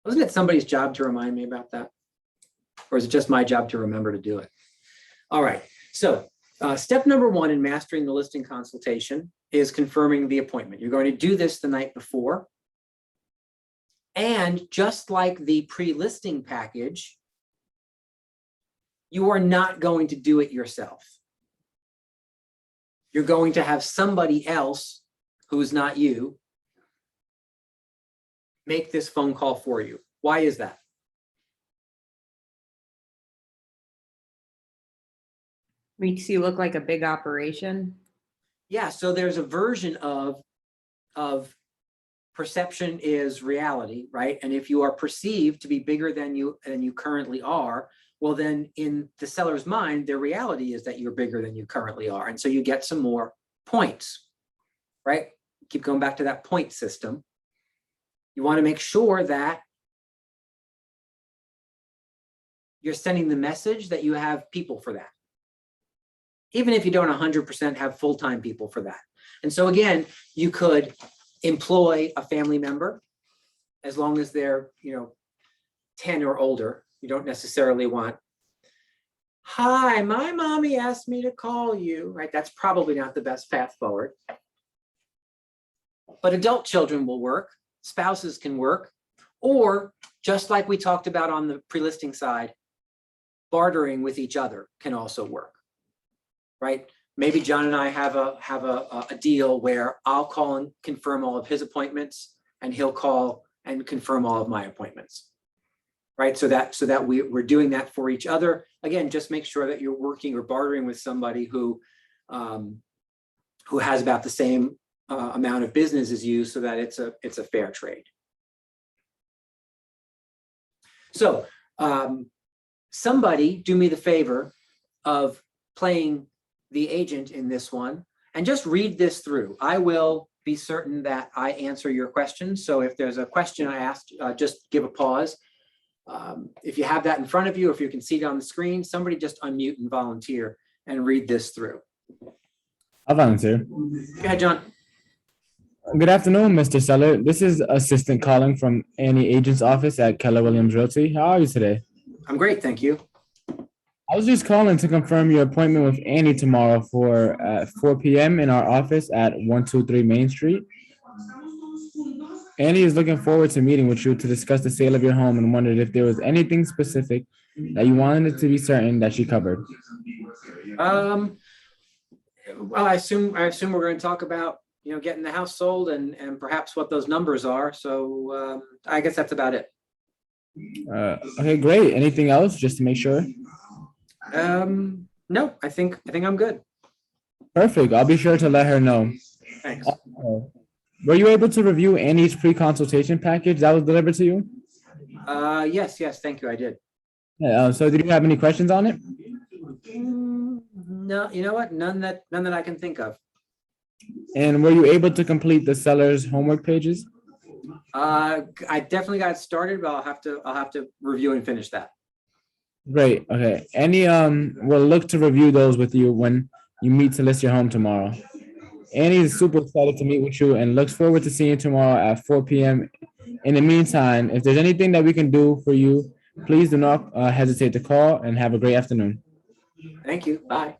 Wasn't it somebody's job to remind me about that? Or is it just my job to remember to do it? All right, so step number one in mastering the listing consultation is confirming the appointment. You're going to do this the night before. And just like the pre-listing package, you are not going to do it yourself. You're going to have somebody else who's not you make this phone call for you. Why is that? Makes you look like a big operation. Yeah, so there's a version of perception is reality, right? And if you are perceived to be bigger than you currently are, well, then in the seller's mind, their reality is that you're bigger than you currently are. And so you get some more points, right? Keep going back to that point system. You want to make sure that you're sending the message that you have people for that. Even if you don't 100% have full-time people for that. And so again, you could employ a family member as long as they're, 10 or older. You don't necessarily want, hi, my mommy asked me to call you, right? That's probably not the best path forward. But adult children will work, spouses can work, or just like we talked about on the pre-listing side, bartering with each other can also work. Right? Maybe John and I have a deal where I'll call and confirm all of his appointments, and he'll call and confirm all of my appointments. Right? So that we're doing that for each other. Again, just make sure that you're working or bartering with somebody who has about the same amount of business as you, so that it's a fair trade. So somebody do me the favor of playing the agent in this one and just read this through. I will be certain that I answer your questions. So if there's a question I asked, just give a pause. If you have that in front of you, if you can see it on the screen, somebody just unmute and volunteer and read this through. I'll volunteer. Go ahead, John. Good afternoon, Mr. Seller. This is Assistant calling from Annie Agent's office at Keller Williams Realty. How are you today? I'm great, thank you. I was just calling to confirm your appointment with Annie tomorrow for 4 p.m. in our office at 123 Main Street. Annie is looking forward to meeting with you to discuss the sale of your home and wondered if there was anything specific that you wanted to be certain that she covered. Well, I assume we're going to talk about getting the house sold and perhaps what those numbers are. So I guess that's about it. Okay, great. Anything else, just to make sure? No, I think I'm good. Perfect. I'll be sure to let her know. Thanks. Were you able to review Annie's pre-consultation package that was delivered to you? Yes, thank you. I did. So did you have any questions on it? No, you know what? None that I can think of. And were you able to complete the seller's homework pages? I definitely got started, but I'll have to review and finish that. Great. Okay. Annie will look to review those with you when you meet to list your home tomorrow. Annie is super excited to meet with you and looks forward to seeing you tomorrow at 4 p.m. In the meantime, if there's anything that we can do for you, please do not hesitate to call, and have a great afternoon. Thank you. Bye.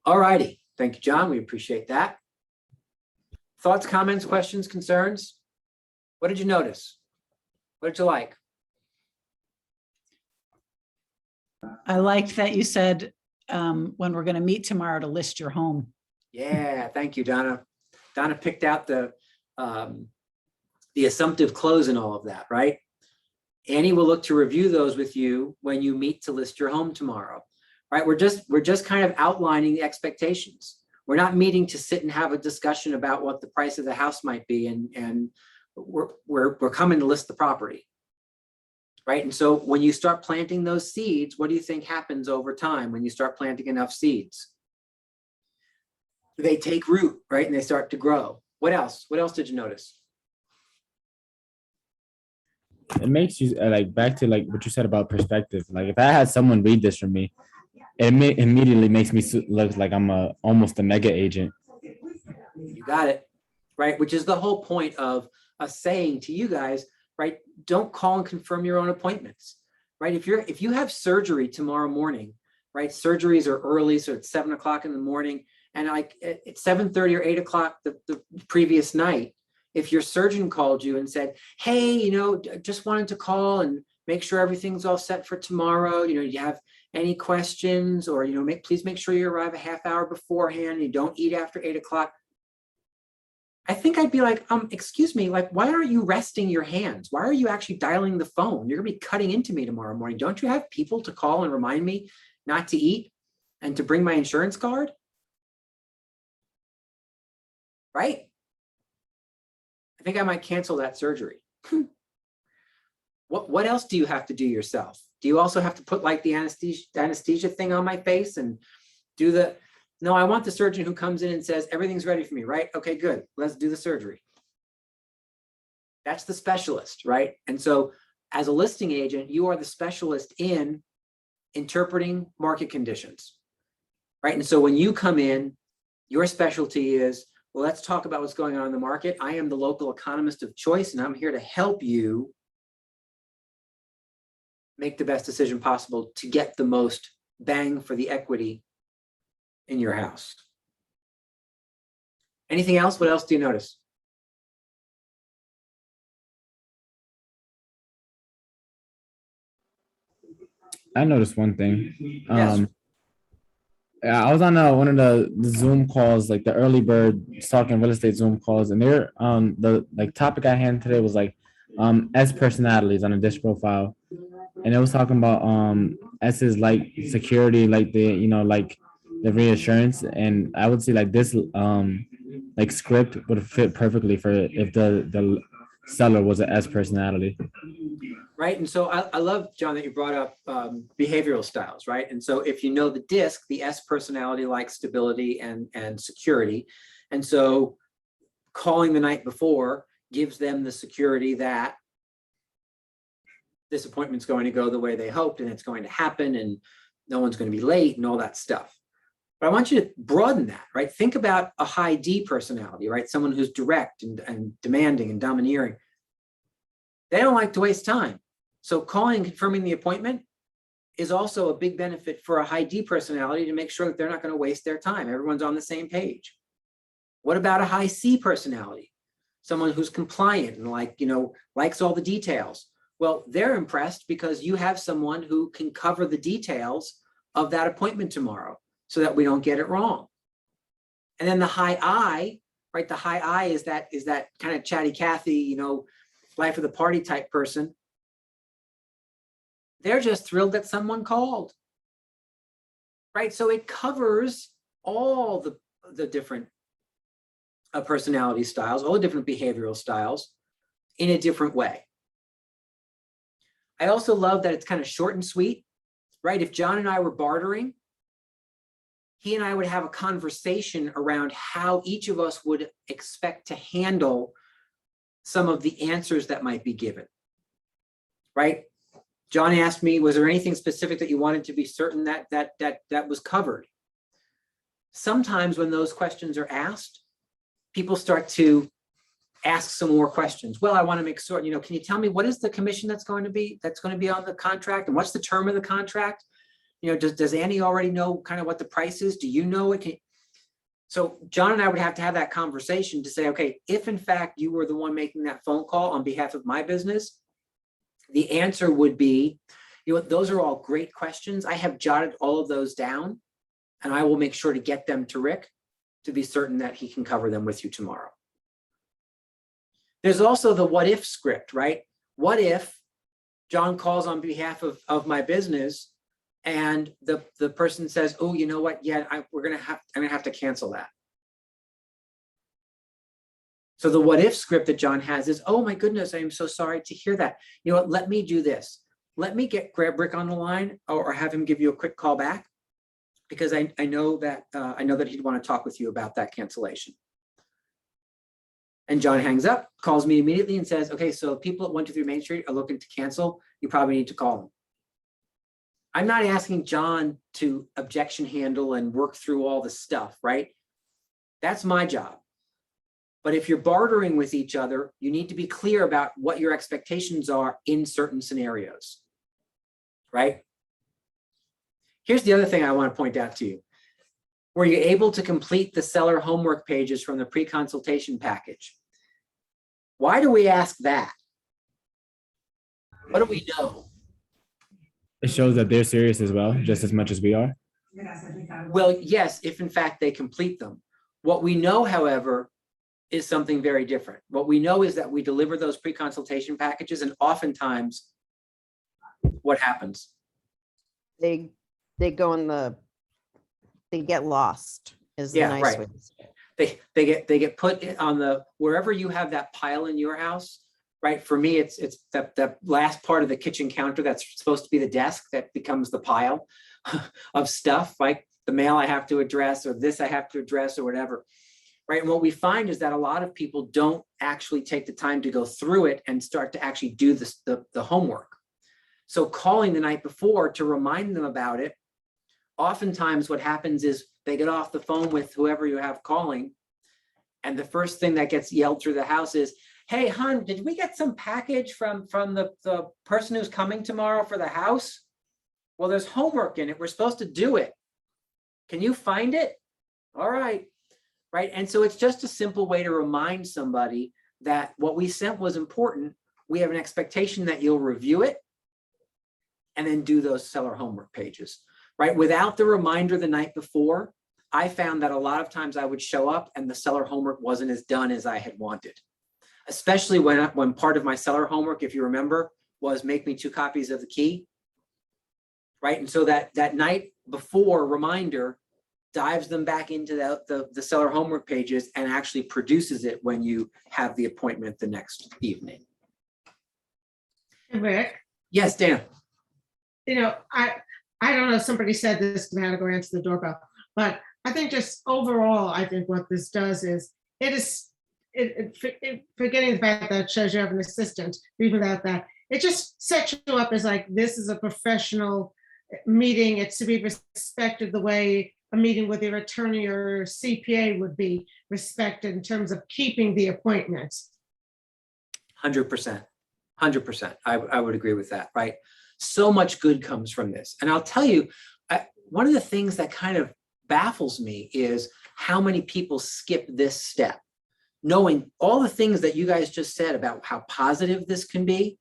All righty. Thank you, John. We appreciate that. Thoughts, comments, questions, concerns? What did you notice? What did you like? I liked that you said when we're going to meet tomorrow to list your home. Yeah, thank you, Donna. Donna picked out the assumptive close and all of that, right? Annie will look to review those with you when you meet to list your home tomorrow, right? We're just kind of outlining the expectations. We're not meeting to sit and have a discussion about what the price of the house might be, and we're coming to list the property, right? And so when you start planting those seeds, what do you think happens over time when you start planting enough seeds? They take root, right? And they start to grow. What else? What else did you notice? It makes you back to what you said about perspective. Like if I had someone read this from me, it immediately makes me look like I'm almost a mega agent. You got it, right? Which is the whole point of us saying to you guys, right? Don't call and confirm your own appointments, right? If you have surgery tomorrow morning, right? Surgeries are early, so it's 7 o'clock in the morning, and like at 7:30 or 8 o'clock the previous night, if your surgeon called you and said, hey, just wanted to call and make sure everything's all set for tomorrow, you have any questions, or, please make sure you arrive a half hour beforehand, you don't eat after 8 o'clock. I think I'd be like, excuse me, like, why aren't you resting your hands? Why are you actually dialing the phone? You're gonna be cutting into me tomorrow morning. Don't you have people to call and remind me not to eat and to bring my insurance card? Right? I think I might cancel that surgery. What else do you have to do yourself? Do you also have to put like the anesthesia thing on my face and do the, no, I want the surgeon who comes in and says, everything's ready for me, right? Okay, good. Let's do the surgery. That's the specialist, right? And so as a listing agent, you are the specialist in interpreting market conditions, right? And so when you come in, your specialty is, well, let's talk about what's going on in the market. I am the local economist of choice, and I'm here to help you make the best decision possible to get the most bang for the equity in your house. Anything else? What else do you notice? I noticed one thing. Yes. Yeah, I was on one of the Zoom calls, like the early bird talking real estate Zoom calls, and they're the like topic at hand today was like S personalities on a dish profile, and it was talking about S is like security, like the like the reassurance, and I would say like this like script would fit perfectly for if the seller was an S personality. Right. And so I love, John, that you brought up behavioral styles, right? And so if you know the DISC, the S personality likes stability and security. And so calling the night before gives them the security that this appointment's going to go the way they hoped, and it's going to happen, and no one's going to be late and all that stuff. But I want you to broaden that, right? Think about a high D personality, right? Someone who's direct and demanding and domineering. They don't like to waste time. So calling and confirming the appointment is also a big benefit for a high D personality to make sure that they're not going to waste their time. Everyone's on the same page. What about a high C personality? Someone who's compliant and likes all the details. Well, they're impressed because you have someone who can cover the details of that appointment tomorrow so that we don't get it wrong. And then the high I, right? The high I is that kind of chatty Cathy, life of the party type person. They're just thrilled that someone called, right? So it covers all the different personality styles, all the different behavioral styles in a different way. I also love that it's kind of short and sweet, right? If John and I were bartering, he and I would have a conversation around how each of us would expect to handle some of the answers that might be given, right? John asked me, was there anything specific that you wanted to be certain that was covered? Sometimes when those questions are asked, people start to ask some more questions. Well, I want to make sure, can you tell me what is the commission that's going to be on the contract, and what's the term of the contract? Does Annie already know kind of what the price is? Do you know it? So John and I would have to have that conversation to say, okay, if in fact you were the one making that phone call on behalf of my business, the answer would be, those are all great questions. I have jotted all of those down, and I will make sure to get them to Rick to be certain that he can cover them with you tomorrow. There's also the what if script, right? What if John calls on behalf of my business and the person says, oh, you know what? Yeah, I'm gonna have to cancel that. So the what if script that John has is, oh my goodness, I am so sorry to hear that. You know what? Let me do this. Let me grab Rick on the line, or have him give you a quick call back, because I know that he'd want to talk with you about that cancellation. And John hangs up, calls me immediately and says, okay, so people at 123 Main Street are looking to cancel. You probably need to call them. I'm not asking John to objection handle and work through all the stuff, right? That's my job. But if you're bartering with each other, you need to be clear about what your expectations are in certain scenarios, right? Here's the other thing I want to point out to you. Were you able to complete the seller homework pages from the pre-consultation package? Why do we ask that? What do we know? It shows that they're serious as well, just as much as we are. Well, yes, if in fact they complete them. What we know, however, is something very different. What we know is that we deliver those pre-consultation packages, and oftentimes what happens? They go in they get lost is the Yeah, nice right. way to say it. They get put on the, wherever you have that pile in your house, right? For me, it's that last part of the kitchen counter that's supposed to be the desk that becomes the pile of stuff, like the mail I have to address, or this I have to address, or whatever, right? And what we find is that a lot of people don't actually take the time to go through it and start to actually do the homework. So calling the night before to remind them about it, oftentimes what happens is they get off the phone with whoever you have calling, and the first thing that gets yelled through the house is, "Hey, hon, did we get some package from the person who's coming tomorrow for the house? Well, there's homework in it. We're supposed to do it. Can you find it?" All right. Right. And so it's just a simple way to remind somebody that what we sent was important. We have an expectation that you'll review it and then do those seller homework pages, right? Without the reminder the night before, I found that a lot of times I would show up and the seller homework wasn't as done as I had wanted, especially when part of my seller homework, if you remember, was make me 2 copies of the key, right? And so that night before reminder dives them back into the seller homework pages and actually produces it when you have the appointment the next evening. Rick, Yes, Dan. I don't know, somebody said this and how to go answer the doorbell, but I think just overall, I think what this does is, forgetting the fact that it shows you have an assistant, even without that, it just sets you up as like, this is a professional meeting. It's to be respected the way a meeting with your attorney or CPA would be respected in terms of keeping the appointments. 100%. 100%. I would agree with that, right? So much good comes from this. And I'll tell you, one of the things that kind of baffles me is how many people skip this step, knowing all the things that you guys just said about how positive this can be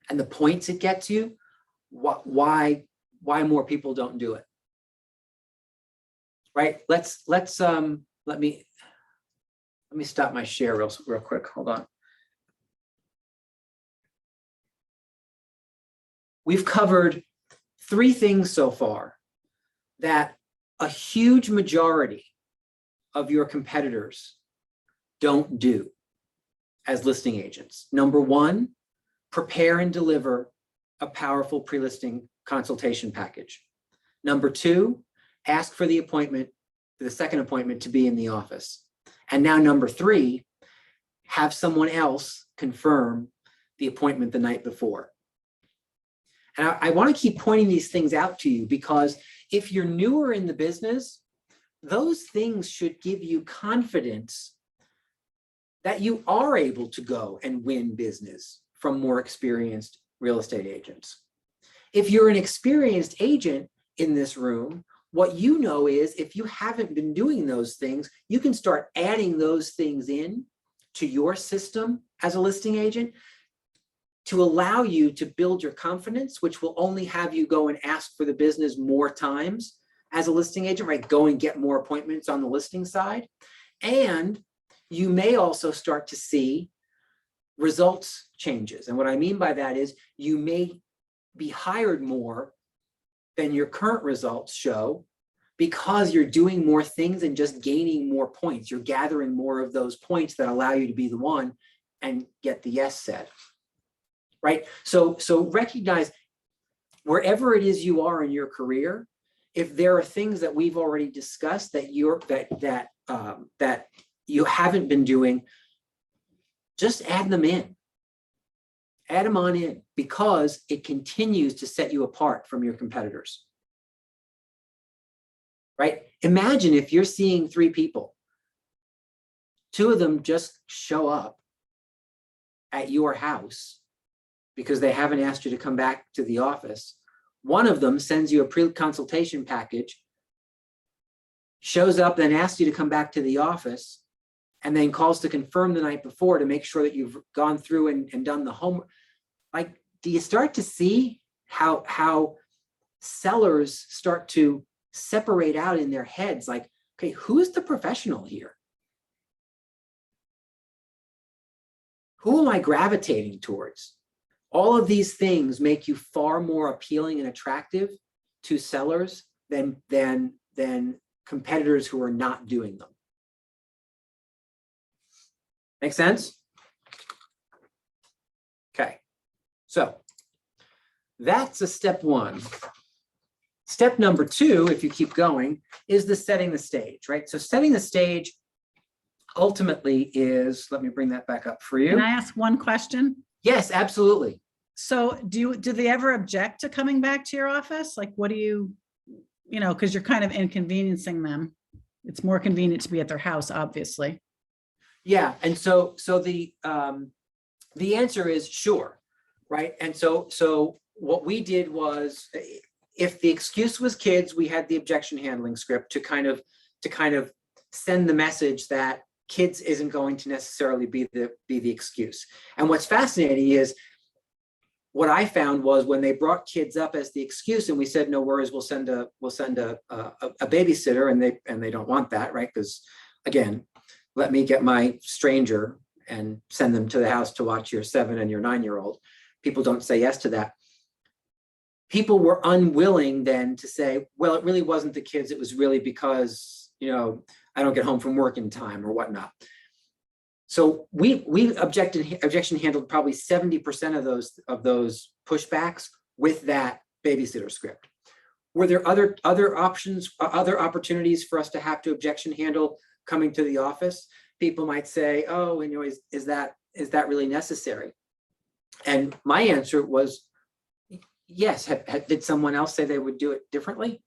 and the points it gets you. Why more people don't do it? Right? Let me stop my share real quick. Hold on. We've covered 3 things so far that a huge majority of your competitors don't do as listing agents. Number 1, prepare and deliver a powerful pre-listing consultation package. Number 2, ask for the appointment, for the second appointment, to be in the office. And now number 3, have someone else confirm the appointment the night before. And I want to keep pointing these things out to you because if you're newer in the business, those things should give you confidence that you are able to go and win business from more experienced real estate agents. If you're an experienced agent in this room, what you know is if you haven't been doing those things, you can start adding those things in to your system as a listing agent to allow you to build your confidence, which will only have you go and ask for the business more times as a listing agent, right? Go and get more appointments on the listing side. And you may also start to see results changes. And what I mean by that is you may be hired more than your current results show because you're doing more things and just gaining more points. You're gathering more of those points that allow you to be the one and get the yes said. Right? So recognize wherever it is you are in your career, if there are things that we've already discussed that that you haven't been doing, just add them in. Add them on in because it continues to set you apart from your competitors. Right? Imagine if you're seeing 3 people 2 of them just show up at your house because they haven't asked you to come back to the office. 1 of them sends you a pre-consultation package, shows up, then asks you to come back to the office, and then calls to confirm the night before to make sure that you've gone through and done the homework. Like, do you start to see how sellers start to separate out in their heads? Like, okay, who's the professional here? Who am I gravitating towards? All of these things make you far more appealing and attractive to sellers than competitors who are not doing them. Make sense? Okay, so that's a step 1. Step number 2, if you keep going, is the setting the stage, right? So setting the stage ultimately is, let me bring that back up for you. Can I ask one question? Yes, absolutely. So do they ever object to coming back to your office? Like, what do you know, because you're kind of inconveniencing them. It's more convenient to be at their house, obviously. Yeah, and so the answer is sure, right? And so what we did was, if the excuse was kids, we had the objection handling script to kind of send the message that kids isn't going to necessarily be the excuse. And what's fascinating is, what I found was when they brought kids up as the excuse, and we said, no worries, we'll send a babysitter, and they don't want that, right? Because again, let me get my stranger and send them to the house to watch your 7 and your 9-year-old. People don't say yes to that. People were unwilling then to say, well, it really wasn't the kids. It was really because, I don't get home from work in time or whatnot. So we objection handled probably 70% of those pushbacks with that babysitter script. Were there other options, other opportunities for us to have to objection handle coming to the office? People might say, oh, is that really necessary? And my answer was yes. Did someone else say they would do it differently?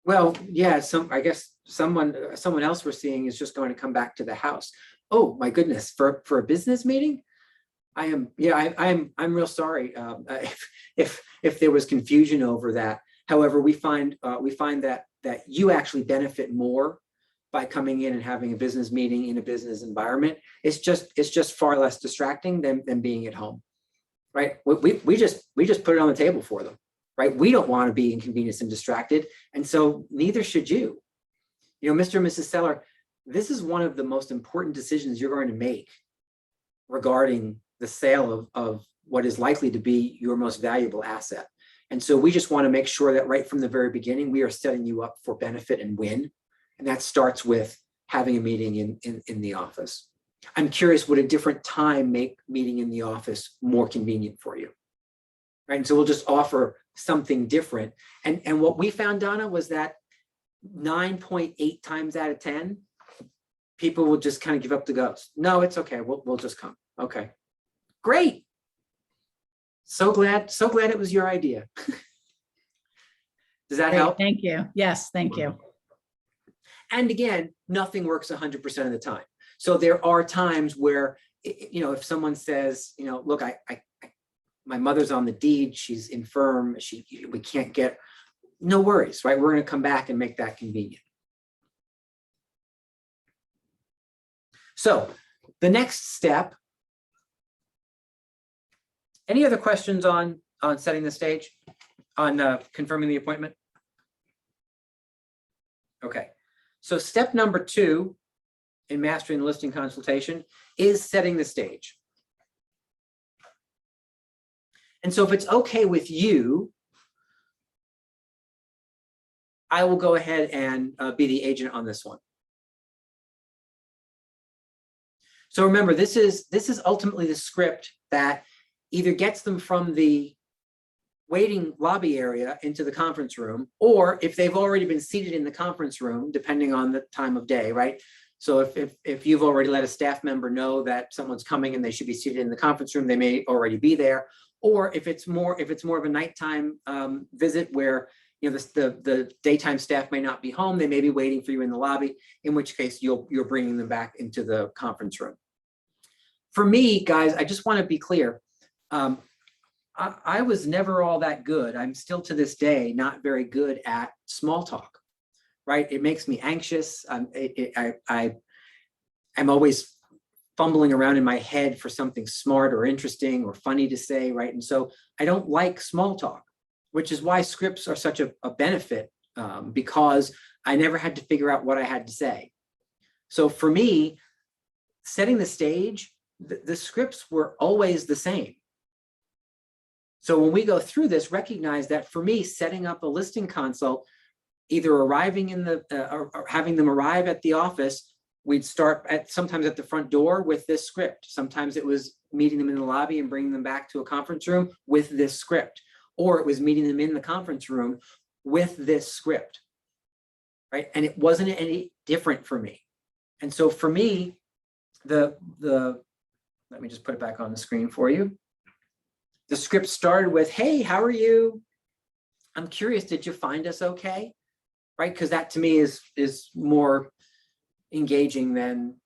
Well, yeah, I guess someone else we're seeing is just going to come back to the house. Oh my goodness, for a business meeting? I'm real sorry if there was confusion over that. However, we find that you actually benefit more by coming in and having a business meeting in a business environment. It's just far less distracting than being at home, right? We just put it on the table for them, right? We don't want to be inconvenienced and distracted, and so neither should you. Mr. and Mrs. Seller, this is one of the most important decisions you're going to make regarding the sale of what is likely to be your most valuable asset. And so we just want to make sure that right from the very beginning, we are setting you up for benefit and win. And that starts with having a meeting in the office. I'm curious, would a different time make meeting in the office more convenient for you? Right. And so we'll just offer something different. And what we found, Donna, was that 9.8 times out of 10, people will just kind of give up the ghost. No, it's okay. We'll just come. Okay, great. So glad it was your idea. Does that Great, help? thank you. Yes, thank you. And again, nothing works 100% of the time. So there are times where, if someone says, look, my mother's on the deed, she's infirm, we can't get, no worries, right? We're going to come back and make that convenient. So the next step, any other questions on setting the stage, on confirming the appointment? Okay, so step number 2 in mastering the listing consultation is setting the stage. And so if it's okay with you, I will go ahead and be the agent on this one. So remember, this is ultimately the script that either gets them from the waiting lobby area into the conference room, or if they've already been seated in the conference room, depending on the time of day, right? So if you've already let a staff member know that someone's coming and they should be seated in the conference room, they may already be there. Or if it's more of a nighttime visit where You know, the daytime staff may not be home. They may be waiting for you in the lobby, in which case you're bringing them back into the conference room. For me, guys, I just want to be clear. I was never all that good. I'm still to this day not very good at small talk, right? It makes me anxious. I'm always fumbling around in my head for something smart or interesting or funny to say, right? And so I don't like small talk, which is why scripts are such a benefit, because I never had to figure out what I had to say. So for me, setting the stage, the scripts were always the same. So when we go through this, recognize that for me, setting up a listing consult, either arriving in the, or having them arrive at the office, we'd start sometimes at the front door with this script. Sometimes it was meeting them in the lobby and bringing them back to a conference room with this script, or it was meeting them in the conference room with this script, right? And it wasn't any different for me. And so for me, let me just put it back on the screen for you. The script started with, hey, how are you? I'm curious, did you find us okay? Right? Because that to me is more engaging than,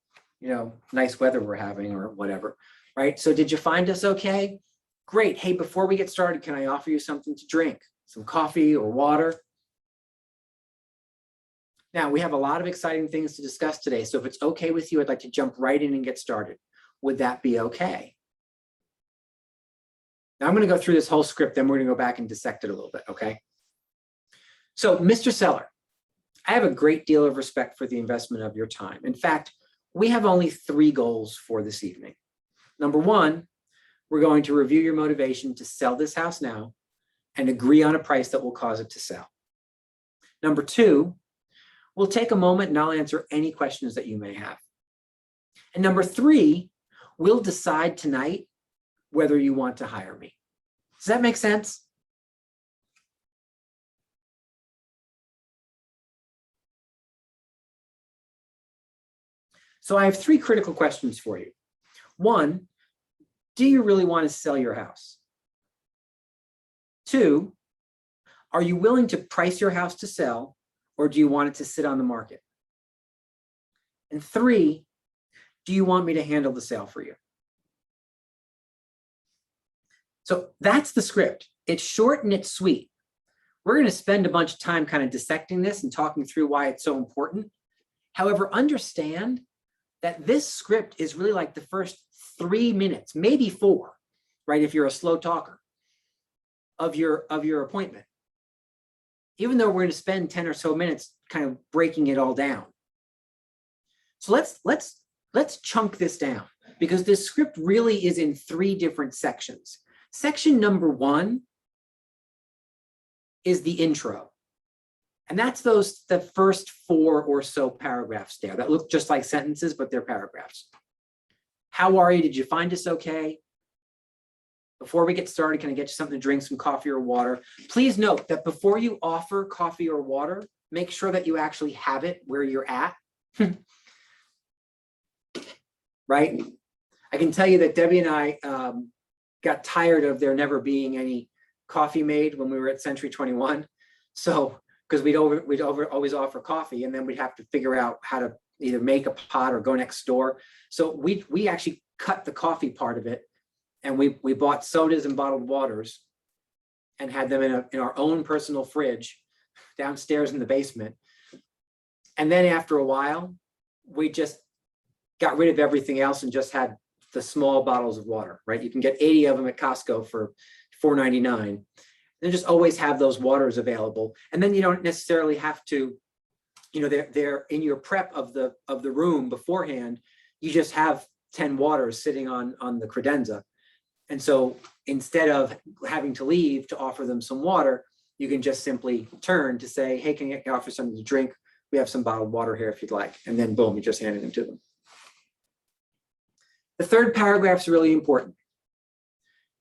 you know, nice weather we're having or whatever, right? So did you find us okay? Great. Hey, before we get started, can I offer you something to drink? Some coffee or water? Now, we have a lot of exciting things to discuss today. So if it's okay with you, I'd like to jump right in and get started. Would that be okay? Now I'm going to go through this whole script, then we're going to go back and dissect it a little bit, okay? So, Mr. Seller, I have a great deal of respect for the investment of your time. In fact, we have only 3 goals for this evening. Number 1, we're going to review your motivation to sell this house now and agree on a price that will cause it to sell. Number 2, we'll take a moment and I'll answer any questions that you may have. And number 3, we'll decide tonight whether you want to hire me. Does that make sense? So I have 3 critical questions for you. 1, do you really want to sell your house? 2, are you willing to price your house to sell, or do you want it to sit on the market? And 3, do you want me to handle the sale for you? So that's the script. It's short and it's sweet. We're going to spend a bunch of time kind of dissecting this and talking through why it's so important. However, understand that this script is really like the first 3 minutes, maybe 4, right? If you're a slow talker of your appointment, even though we're going to spend 10 or so minutes kind of breaking it all down. So let's chunk this down, because this script really is in 3 different sections. Section number 1 is the intro. And that's the first 4 or so paragraphs there that look just like sentences, but they're paragraphs. How are you? Did you find us okay? Before we get started, can I get you something to drink, some coffee or water? Please note that before you offer coffee or water, make sure that you actually have it where you're at. Right? I can tell you that Debbie and I got tired of there never being any coffee made when we were at Century 21. So, because we'd always offer coffee, and then we'd have to figure out how to either make a pot or go next door. So we actually cut the coffee part of it, and we bought sodas and bottled waters and had them in our own personal fridge downstairs in the basement. And then after a while, we just got rid of everything else and just had the small bottles of water, right? You can get 80 of them at Costco for $4.99. And just always have those waters available. And then you don't necessarily have to, you know, they're in your prep of the room beforehand. You just have 10 waters sitting on the credenza. And so instead of having to leave to offer them some water, you can just simply turn to say, hey, can I offer something to drink? We have some bottled water here if you'd like. And then boom, you just handed them to them. The third paragraph is really important.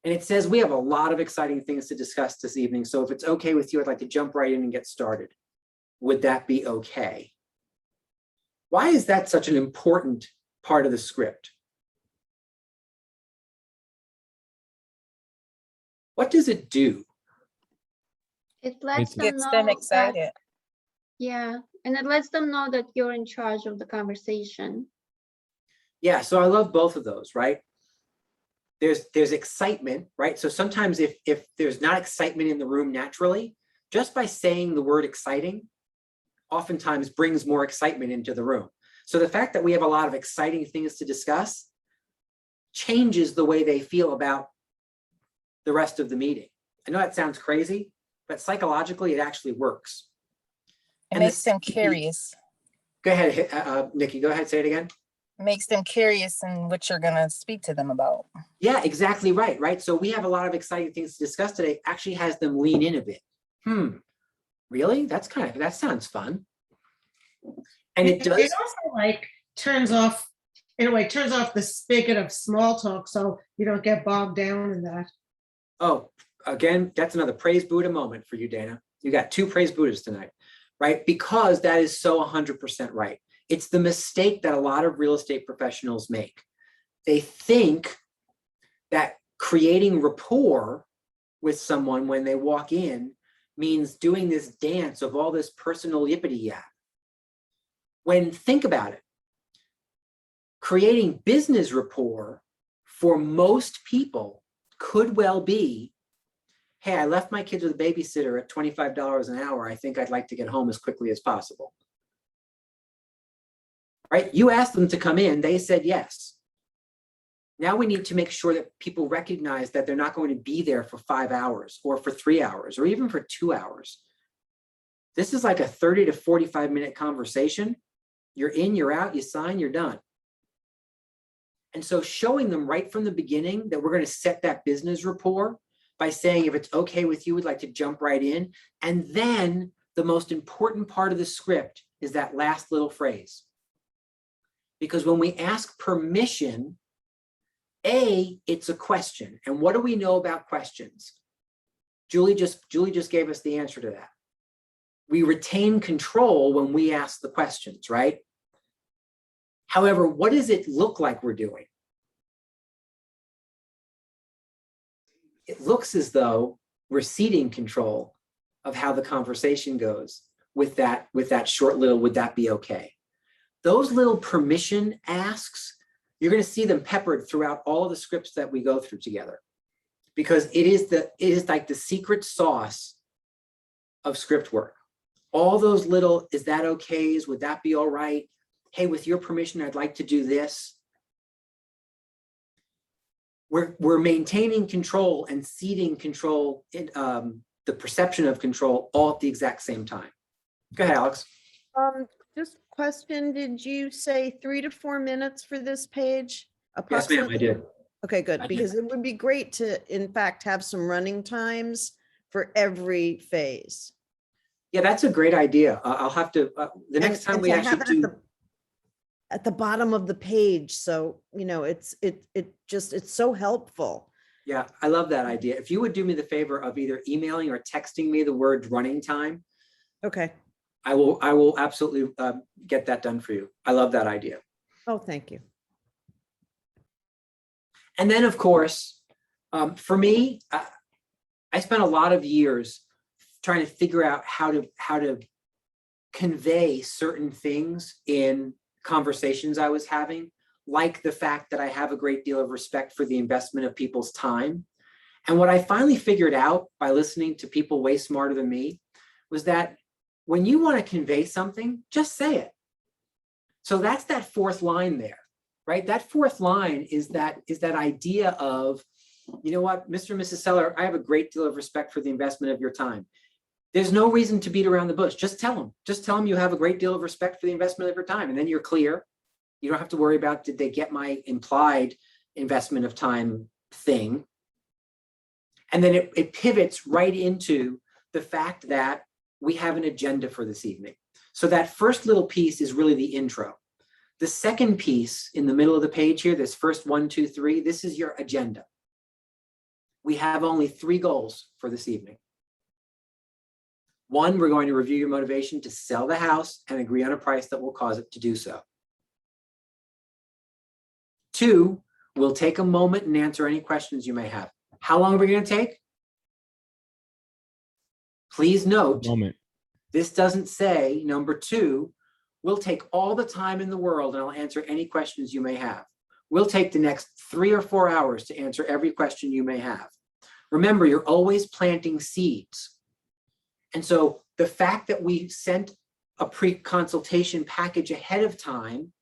And it says we have a lot of exciting things to discuss this evening. So if it's okay with you, I'd like to jump right in and get started. Would that be okay? Why is that such an important part of the script? What does it do? It lets them Gets know them that, excited. yeah, and it lets them know that you're in charge of the conversation. Yeah, so I love both of those, right? There's excitement, right? So sometimes if there's not excitement in the room naturally, just by saying the word exciting, oftentimes brings more excitement into the room. So the fact that we have a lot of exciting things to discuss changes the way they feel about the rest of the meeting. I know that sounds crazy, but psychologically it actually works. It And the makes them second piece- curious. Go ahead, Nikki, go ahead, say it again. Makes them curious in what you're gonna speak to them about. Yeah, exactly right, right? So we have a lot of exciting things to discuss today, actually has them lean in a bit. Really? That sounds fun. And it does, It also like turns off, in a way, turns off the spigot of small talk, so you don't get bogged down in that. oh, again, that's another praise Buddha moment for you, Dana. You got 2 praise Buddhas tonight, right? Because that is so 100% right. It's the mistake that a lot of real estate professionals make. They think that creating rapport with someone when they walk in means doing this dance of all this personal yippity yap. When think about it, creating business rapport for most people could well be, hey, I left my kids with a babysitter at $25 an hour. I think I'd like to get home as quickly as possible. Right? You asked them to come in, they said yes. Now we need to make sure that people recognize that they're not going to be there for 5 hours or for 3 hours or even for 2 hours. This is like a 30 to 45-minute conversation. You're in, you're out, you sign, you're done. And so showing them right from the beginning that we're going to set that business rapport by saying, if it's okay with you, we'd like to jump right in. And then the most important part of the script is that last little phrase. Because when we ask permission, it's a question. And what do we know about questions? Julie just gave us the answer to that. We retain control when we ask the questions, right? However, what does it look like we're doing? It looks as though we're ceding control of how the conversation goes with that short little, would that be okay? Those little permission asks, you're going to see them peppered throughout all of the scripts that we go through together, because it is like the secret sauce of script work. All those little, is that okay? Would that be all right? Hey, with your permission, I'd like to do this. We're maintaining control and ceding control, the perception of control, all at the exact same time. Go ahead, Alex. Just question, did you say 3 to 4 minutes for this page? Yes, ma'am, I approximately? did. Okay, good, I did. because it would be great to, in fact, have some running times for every phase. Yeah, that's a great idea. I'll have to, the next time And we to have actually it do. at the bottom of the page, so, it's so helpful. Yeah, I love that idea. If you would do me the favor of either emailing or texting me the word running time, Okay, I will absolutely get that done for you. I love that idea. oh, thank you. And then, of course, for me, I spent a lot of years trying to figure out how to convey certain things in conversations I was having, like the fact that I have a great deal of respect for the investment of people's time. And what I finally figured out by listening to people way smarter than me was that when you want to convey something, just say it. So that's that 4th line there, right? That 4th line is that idea of, you know what, Mr. and Mrs. Seller, I have a great deal of respect for the investment of your time. There's no reason to beat around the bush. Just tell them you have a great deal of respect for the investment of your time. And then you're clear. You don't have to worry about, did they get my implied investment of time thing? And then it pivots right into the fact that we have an agenda for this evening. So that first little piece is really the intro. The second piece in the middle of the page here, this first 1, 2, 3, this is your agenda. We have only 3 goals for this evening. 1, we're going to review your motivation to sell the house and agree on a price that will cause it to do so. 2, we'll take a moment and answer any questions you may have. How long are we going to take? Please note, Moment. this doesn't say, number two, we'll take all the time in the world and I'll answer any questions you may have. We'll take the next 3 or 4 hours to answer every question you may have. Remember, you're always planting seeds. And so the fact that we sent a pre-consultation package ahead of time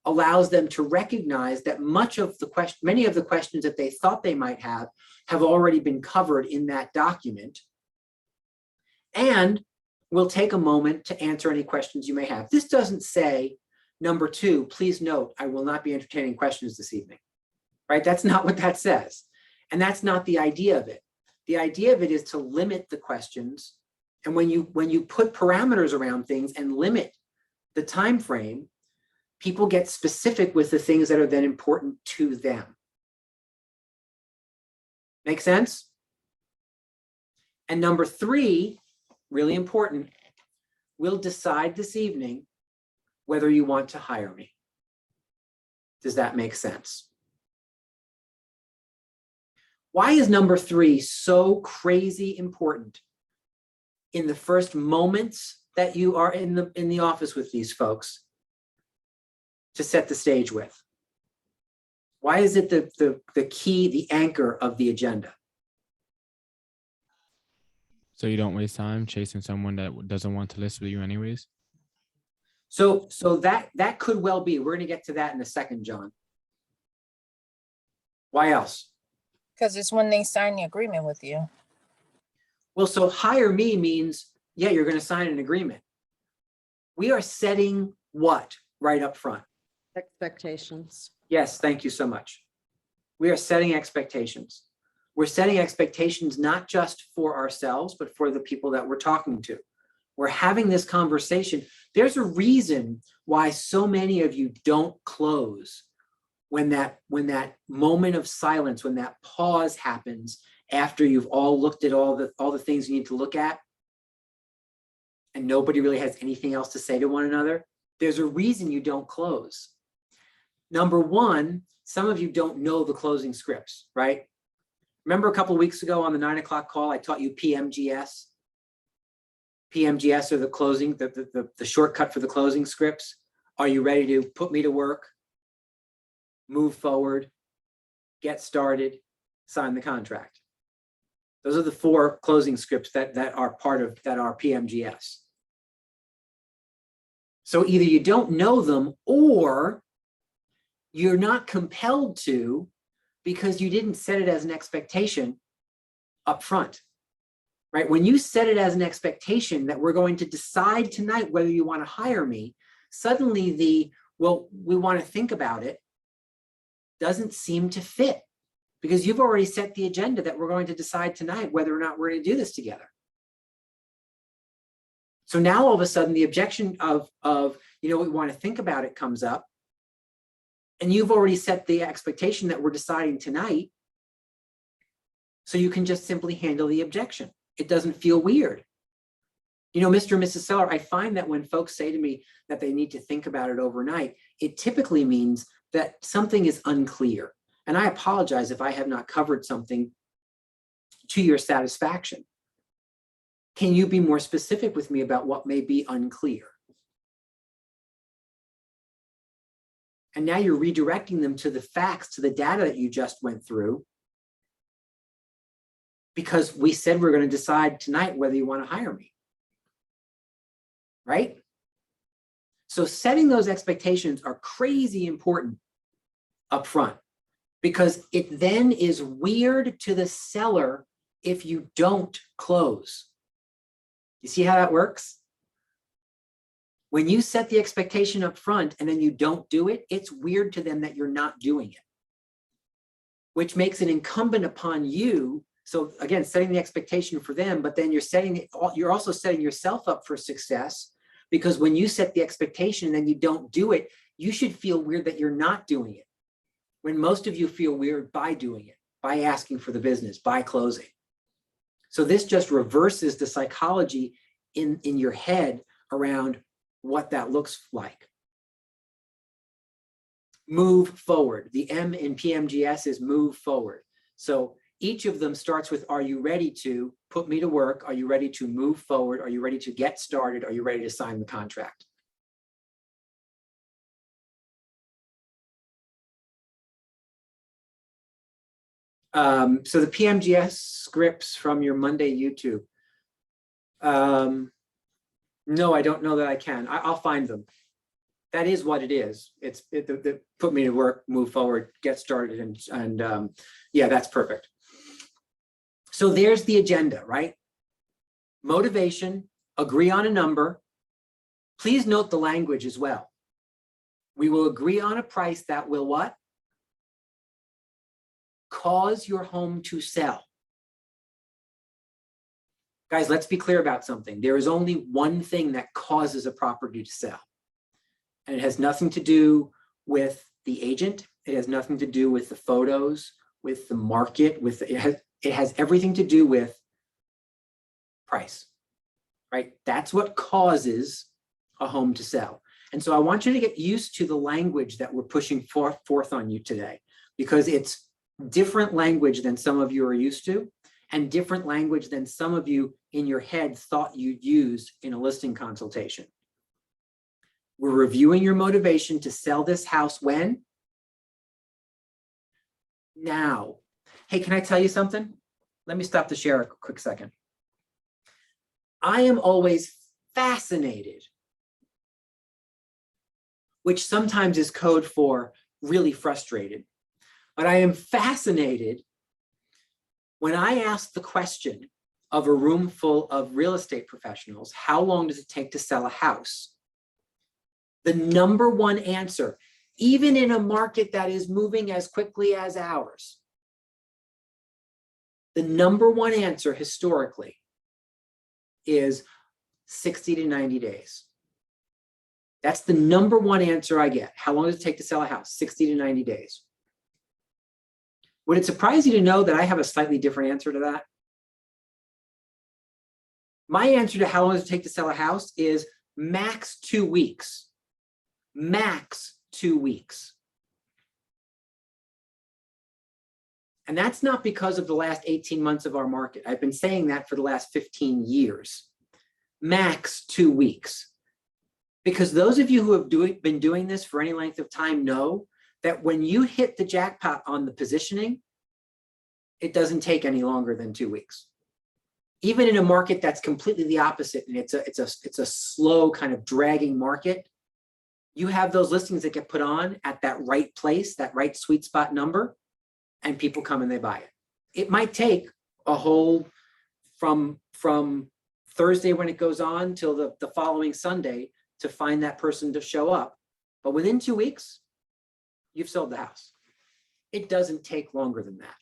allows them to recognize that many of the questions that they thought they might have already been covered in that document. And we'll take a moment to answer any questions you may have. This doesn't say, number two, please note, I will not be entertaining questions this evening, right? That's not what that says. And that's not the idea of it. The idea of it is to limit the questions. And when you put parameters around things and limit the time frame, people get specific with the things that are then important to them. Make sense? And number three, really important, we'll decide this evening whether you want to hire me. Does that make sense? Why is number three so crazy important in the first moments that you are in the office with these folks to set the stage with? Why is it the key, the anchor of the agenda? So you don't waste time chasing someone that doesn't want to listen to you anyways? So that could well be. We're going to get to that in a second, John. Why else? Because it's when they sign the agreement with you. Well, so hire me means, yeah, you're going to sign an agreement. We are setting what right up front? Expectations. Yes, thank you so much. We are setting expectations. We're setting expectations not just for ourselves, but for the people that we're talking to. We're having this conversation. There's a reason why so many of you don't close when that moment of silence, when that pause happens after you've all looked at all the things you need to look at, and nobody really has anything else to say to one another. There's a reason you don't close. Number one, some of you don't know the closing scripts, right? Remember a couple of weeks ago on the 9 o'clock call, I taught you PMGS. PMGS are the closing, the shortcut for the closing scripts. Are you ready to put me to work? Move forward, get started, sign the contract. Those are the 4 closing scripts that are PMGS. So either you don't know them or you're not compelled to because you didn't set it as an expectation up front, right? When you set it as an expectation that we're going to decide tonight whether you want to hire me, suddenly well, we want to think about it doesn't seem to fit because you've already set the agenda that we're going to decide tonight whether or not we're going to do this together. So now all of a sudden the objection of we want to think about it comes up, and you've already set the expectation that we're deciding tonight. So you can just simply handle the objection. It doesn't feel weird. Mr. and Mrs. Seller, I find that when folks say to me that they need to think about it overnight, it typically means that something is unclear. And I apologize if I have not covered something to your satisfaction. Can you be more specific with me about what may be unclear? And now you're redirecting them to the facts, to the data that you just went through, because we said we're going to decide tonight whether you want to hire me. Right? So setting those expectations are crazy important up front, because it then is weird to the seller if you don't close. You see how that works? When you set the expectation up front and then you don't do it, it's weird to them that you're not doing it, which makes it incumbent upon you. So again, setting the expectation for them, but then you're also setting yourself up for success, because when you set the expectation and then you don't do it, you should feel weird that you're not doing it, when most of you feel weird by doing it, by asking for the business, by closing. So this just reverses the psychology in your head around what that looks like. Move forward. The M in PMGS is move forward. So Each of them starts with, are you ready to put me to work? Are you ready to move forward? Are you ready to get started? Are you ready to sign the contract? So the PMGS scripts from your Monday YouTube. No, I don't know that I can. I'll find them. That is what it is. It's put me to work, move forward, get started, and yeah, that's perfect. So there's the agenda, right? Motivation, agree on a number. Please note the language as well. We will agree on a price that will what? Cause your home to sell. Guys, let's be clear about something. There is only one thing that causes a property to sell. And it has nothing to do with the agent. It has nothing to do with the photos, with the market, it has everything to do with price, right? That's what causes a home to sell. And so I want you to get used to the language that we're pushing forth on you today, because it's different language than some of you are used to, and different language than some of you in your head thought you'd use in a listing consultation. We're reviewing your motivation to sell this house when? Now. Hey, can I tell you something? Let me stop the share a quick second. I am always fascinated, which sometimes is code for really frustrated, but I am fascinated when I ask the question of a room full of real estate professionals, how long does it take to sell a house? The number one answer, even in a market that is moving as quickly as ours, the number one answer historically is 60 to 90 days. That's the number one answer I get. How long does it take to sell a house? 60 to 90 days. Would it surprise you to know that I have a slightly different answer to that? My answer to how long does it take to sell a house is max 2 weeks. Max 2 weeks. And that's not because of the last 18 months of our market. I've been saying that for the last 15 years. Max 2 weeks. Because those of you who have been doing this for any length of time know that when you hit the jackpot on the positioning, it doesn't take any longer than 2 weeks. Even in a market that's completely the opposite, and it's a slow kind of dragging market, you have those listings that get put on at that right place, that right sweet spot number, and people come and they buy it. It might take a whole from Thursday when it goes on till the following Sunday to find that person to show up. But within 2 weeks, you've sold the house. It doesn't take longer than that.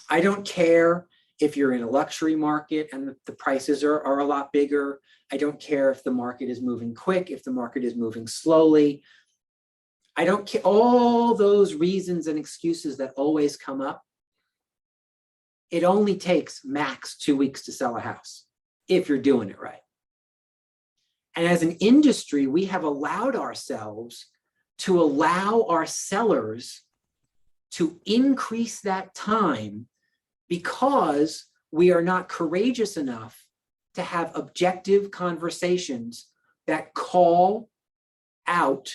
I don't care if you're in a luxury market and the prices are a lot bigger. I don't care if the market is moving quick, if the market is moving slowly. I don't care, all those reasons and excuses that always come up. It only takes max 2 weeks to sell a house if you're doing it right. And as an industry, we have allowed ourselves to allow our sellers to increase that time because we are not courageous enough to have objective conversations that call out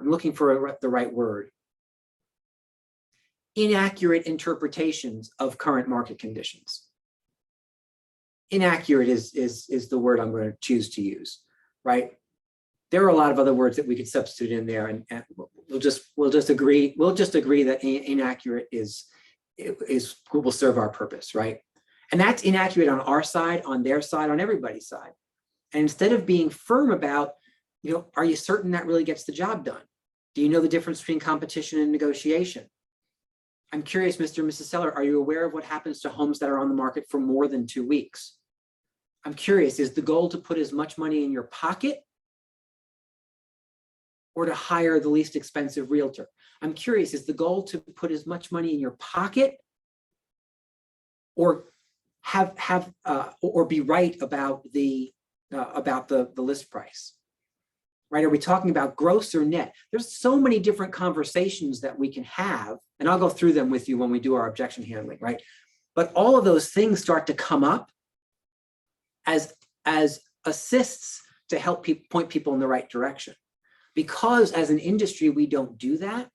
I'm looking for the right word. Inaccurate interpretations of current market conditions. Inaccurate is the word I'm going to choose to use, right? There are a lot of other words that we could substitute in there, and we'll just agree that inaccurate will serve our purpose, right? And that's inaccurate on our side, on their side, on everybody's side. And instead of being firm about, are you certain that really gets the job done? Do you know the difference between competition and negotiation? I'm curious, Mr. and Mrs. Seller, are you aware of what happens to homes that are on the market for more than 2 weeks? I'm curious, is the goal to put as much money in your pocket or to hire the least expensive realtor? I'm curious, is the goal to put as much money in your pocket or or be right about the list price? right? Are we talking about gross or net? There's so many different conversations that we can have, and I'll go through them with you when we do our objection handling, right? But all of those things start to come up as assists to help point people in the right direction. Because as an industry, we don't do that,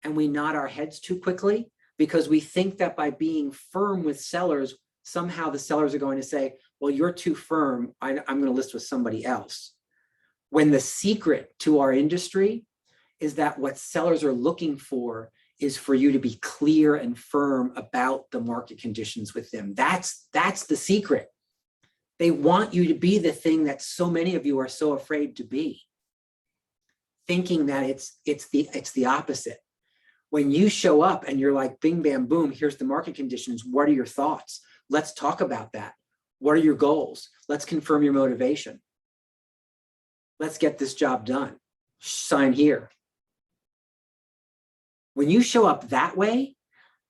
and we nod our heads too quickly because we think that by being firm with sellers, somehow the sellers are going to say, well, you're too firm, I'm going to list with somebody else. When the secret to our industry is that what sellers are looking for is for you to be clear and firm about the market conditions with them. That's the secret. They want you to be the thing that so many of you are so afraid to be, thinking that it's the opposite. When you show up and you're like, bing, bam, boom, here's the market conditions. What are your thoughts? Let's talk about that. What are your goals? Let's confirm your motivation. Let's get this job done. Sign here. When you show up that way,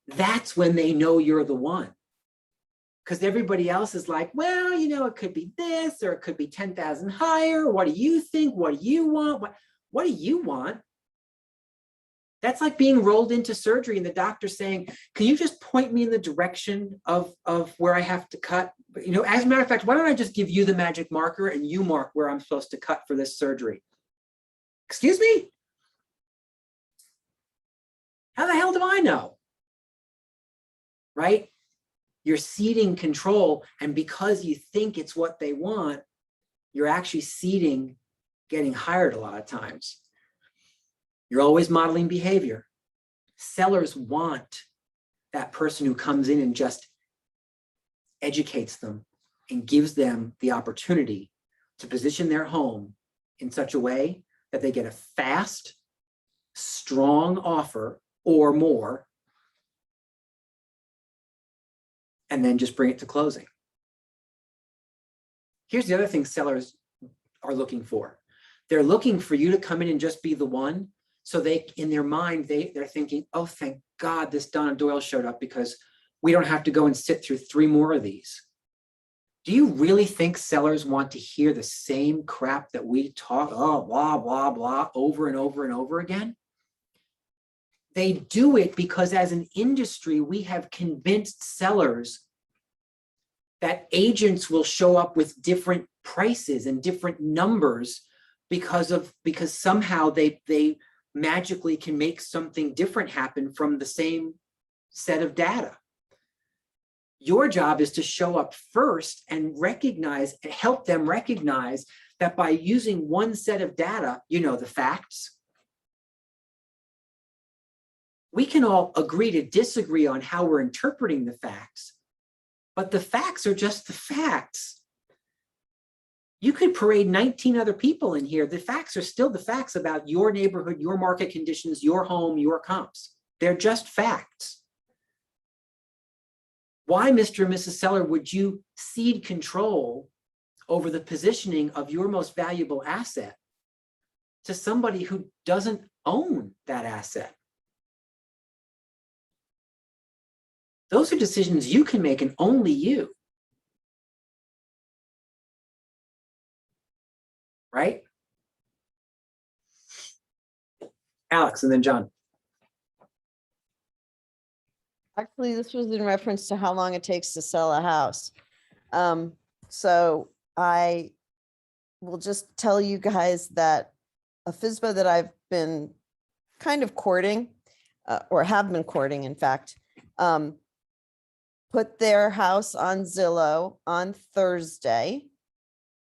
that's when they know you're the one. Because everybody else is like, well, you know, it could be this, or it could be 10,000 higher. What do you think? What do you want? What do you want? That's like being rolled into surgery and the doctor saying, can you just point me in the direction of where I have to cut? You know, as a matter of fact, why don't I just give you the magic marker and you mark where I'm supposed to cut for this surgery? Excuse me? How the hell do I know? Right? You're ceding control, and because you think it's what they want, you're actually ceding getting hired a lot of times. You're always modeling behavior. Sellers want that person who comes in and just educates them and gives them the opportunity to position their home in such a way that they get a fast, strong offer or more, and then just bring it to closing. Here's the other thing sellers are looking for. They're looking for you to come in and just be the one. So they, in their mind, they're thinking, oh, thank God this Donna Doyle showed up because we don't have to go and sit through 3 more of these. Do you really think sellers want to hear the same crap that we talk, oh, blah, blah, blah, over and over and over again? They do it because as an industry, we have convinced sellers that agents will show up with different prices and different numbers because somehow they magically can make something different happen from the same set of data. Your job is to show up first and help them recognize that by using one set of data, you know, the facts, we can all agree to disagree on how we're interpreting the facts, but the facts are just the facts. You could parade 19 other people in here. The facts are still the facts about your neighborhood, your market conditions, your home, your comps. They're just facts. Why, Mr. and Mrs. Seller, would you cede control over the positioning of your most valuable asset to somebody who doesn't own that asset? Those are decisions you can make, and only you. Right? Alex, and then John. Actually, this was in reference to how long it takes to sell a house. So I will just tell you guys that a FSBO that I've been kind of courting, or have been courting, in fact, put their house on Zillow on Thursday.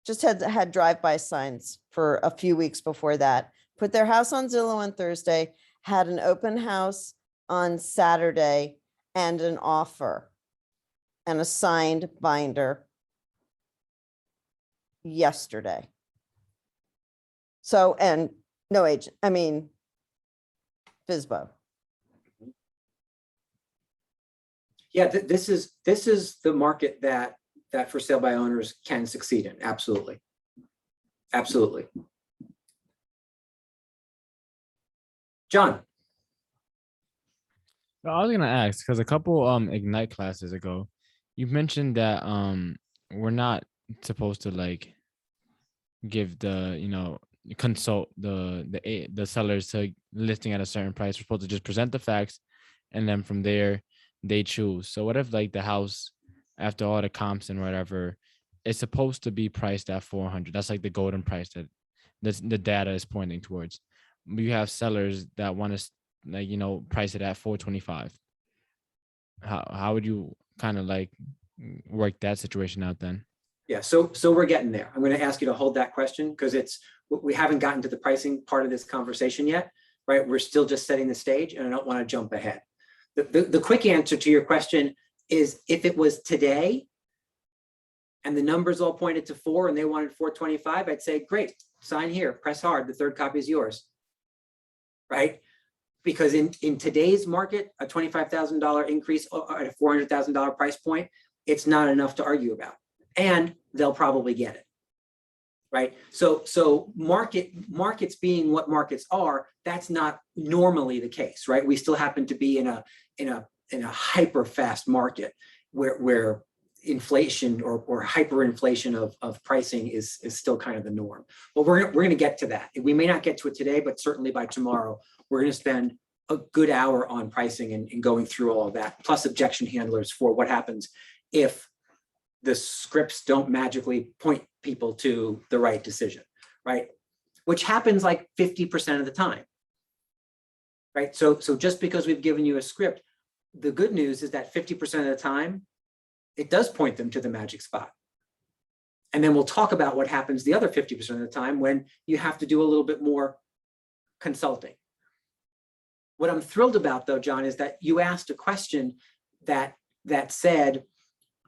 Just had drive-by signs for a few weeks before that. Put their house on Zillow on Thursday, had an open house on Saturday, and an offer and a signed binder yesterday. So, and no agent, I mean, FSBO. Yeah, this is the market that for sale by owners can succeed in. Absolutely. Absolutely. John. I was gonna ask, because a couple Ignite classes ago, you mentioned that we're not supposed to like give the, you know, consult the sellers to listing at a certain price. We're supposed to just present the facts, and then from there they choose. So what if like the house, after all the comps and whatever, is supposed to be priced at 400? That's like the golden price that the data is pointing towards. You have sellers that want to like, you know, price it at 425. How would you kind of like work that situation out then? Yeah, so we're getting there. I'm going to ask you to hold that question because we haven't gotten to the pricing part of this conversation yet, right? We're still just setting the stage, and I don't want to jump ahead. The quick answer to your question is, if it was today and the numbers all pointed to 4 and they wanted 425, I'd say, great, sign here, press hard, the third copy is yours, right? Because in today's market, a $25,000 increase at a $400,000 price point, it's not enough to argue about, and they'll probably get it, right? So markets being what markets are, that's not normally the case, right? We still happen to be in a hyper fast market where inflation or hyperinflation of pricing is still kind of the norm. But we're going to get to that. We may not get to it today, but certainly by tomorrow, we're going to spend a good hour on pricing and going through all of that, plus objection handlers for what happens if the scripts don't magically point people to the right decision, right? Which happens like 50% of the time, right? So just because we've given you a script, the good news is that 50% of the time, it does point them to the magic spot. And then we'll talk about what happens the other 50% of the time when you have to do a little bit more consulting. What I'm thrilled about though, John, is that you asked a question that said,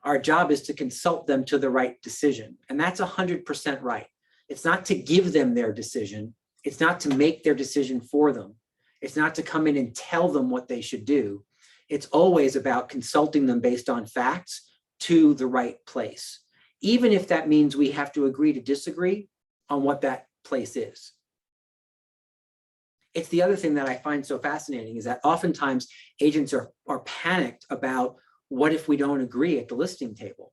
our job is to consult them to the right decision. And that's 100% right. It's not to give them their decision. It's not to make their decision for them. It's not to come in and tell them what they should do. It's always about consulting them based on facts to the right place, even if that means we have to agree to disagree on what that place is. It's the other thing that I find so fascinating is that oftentimes agents are panicked about what if we don't agree at the listing table.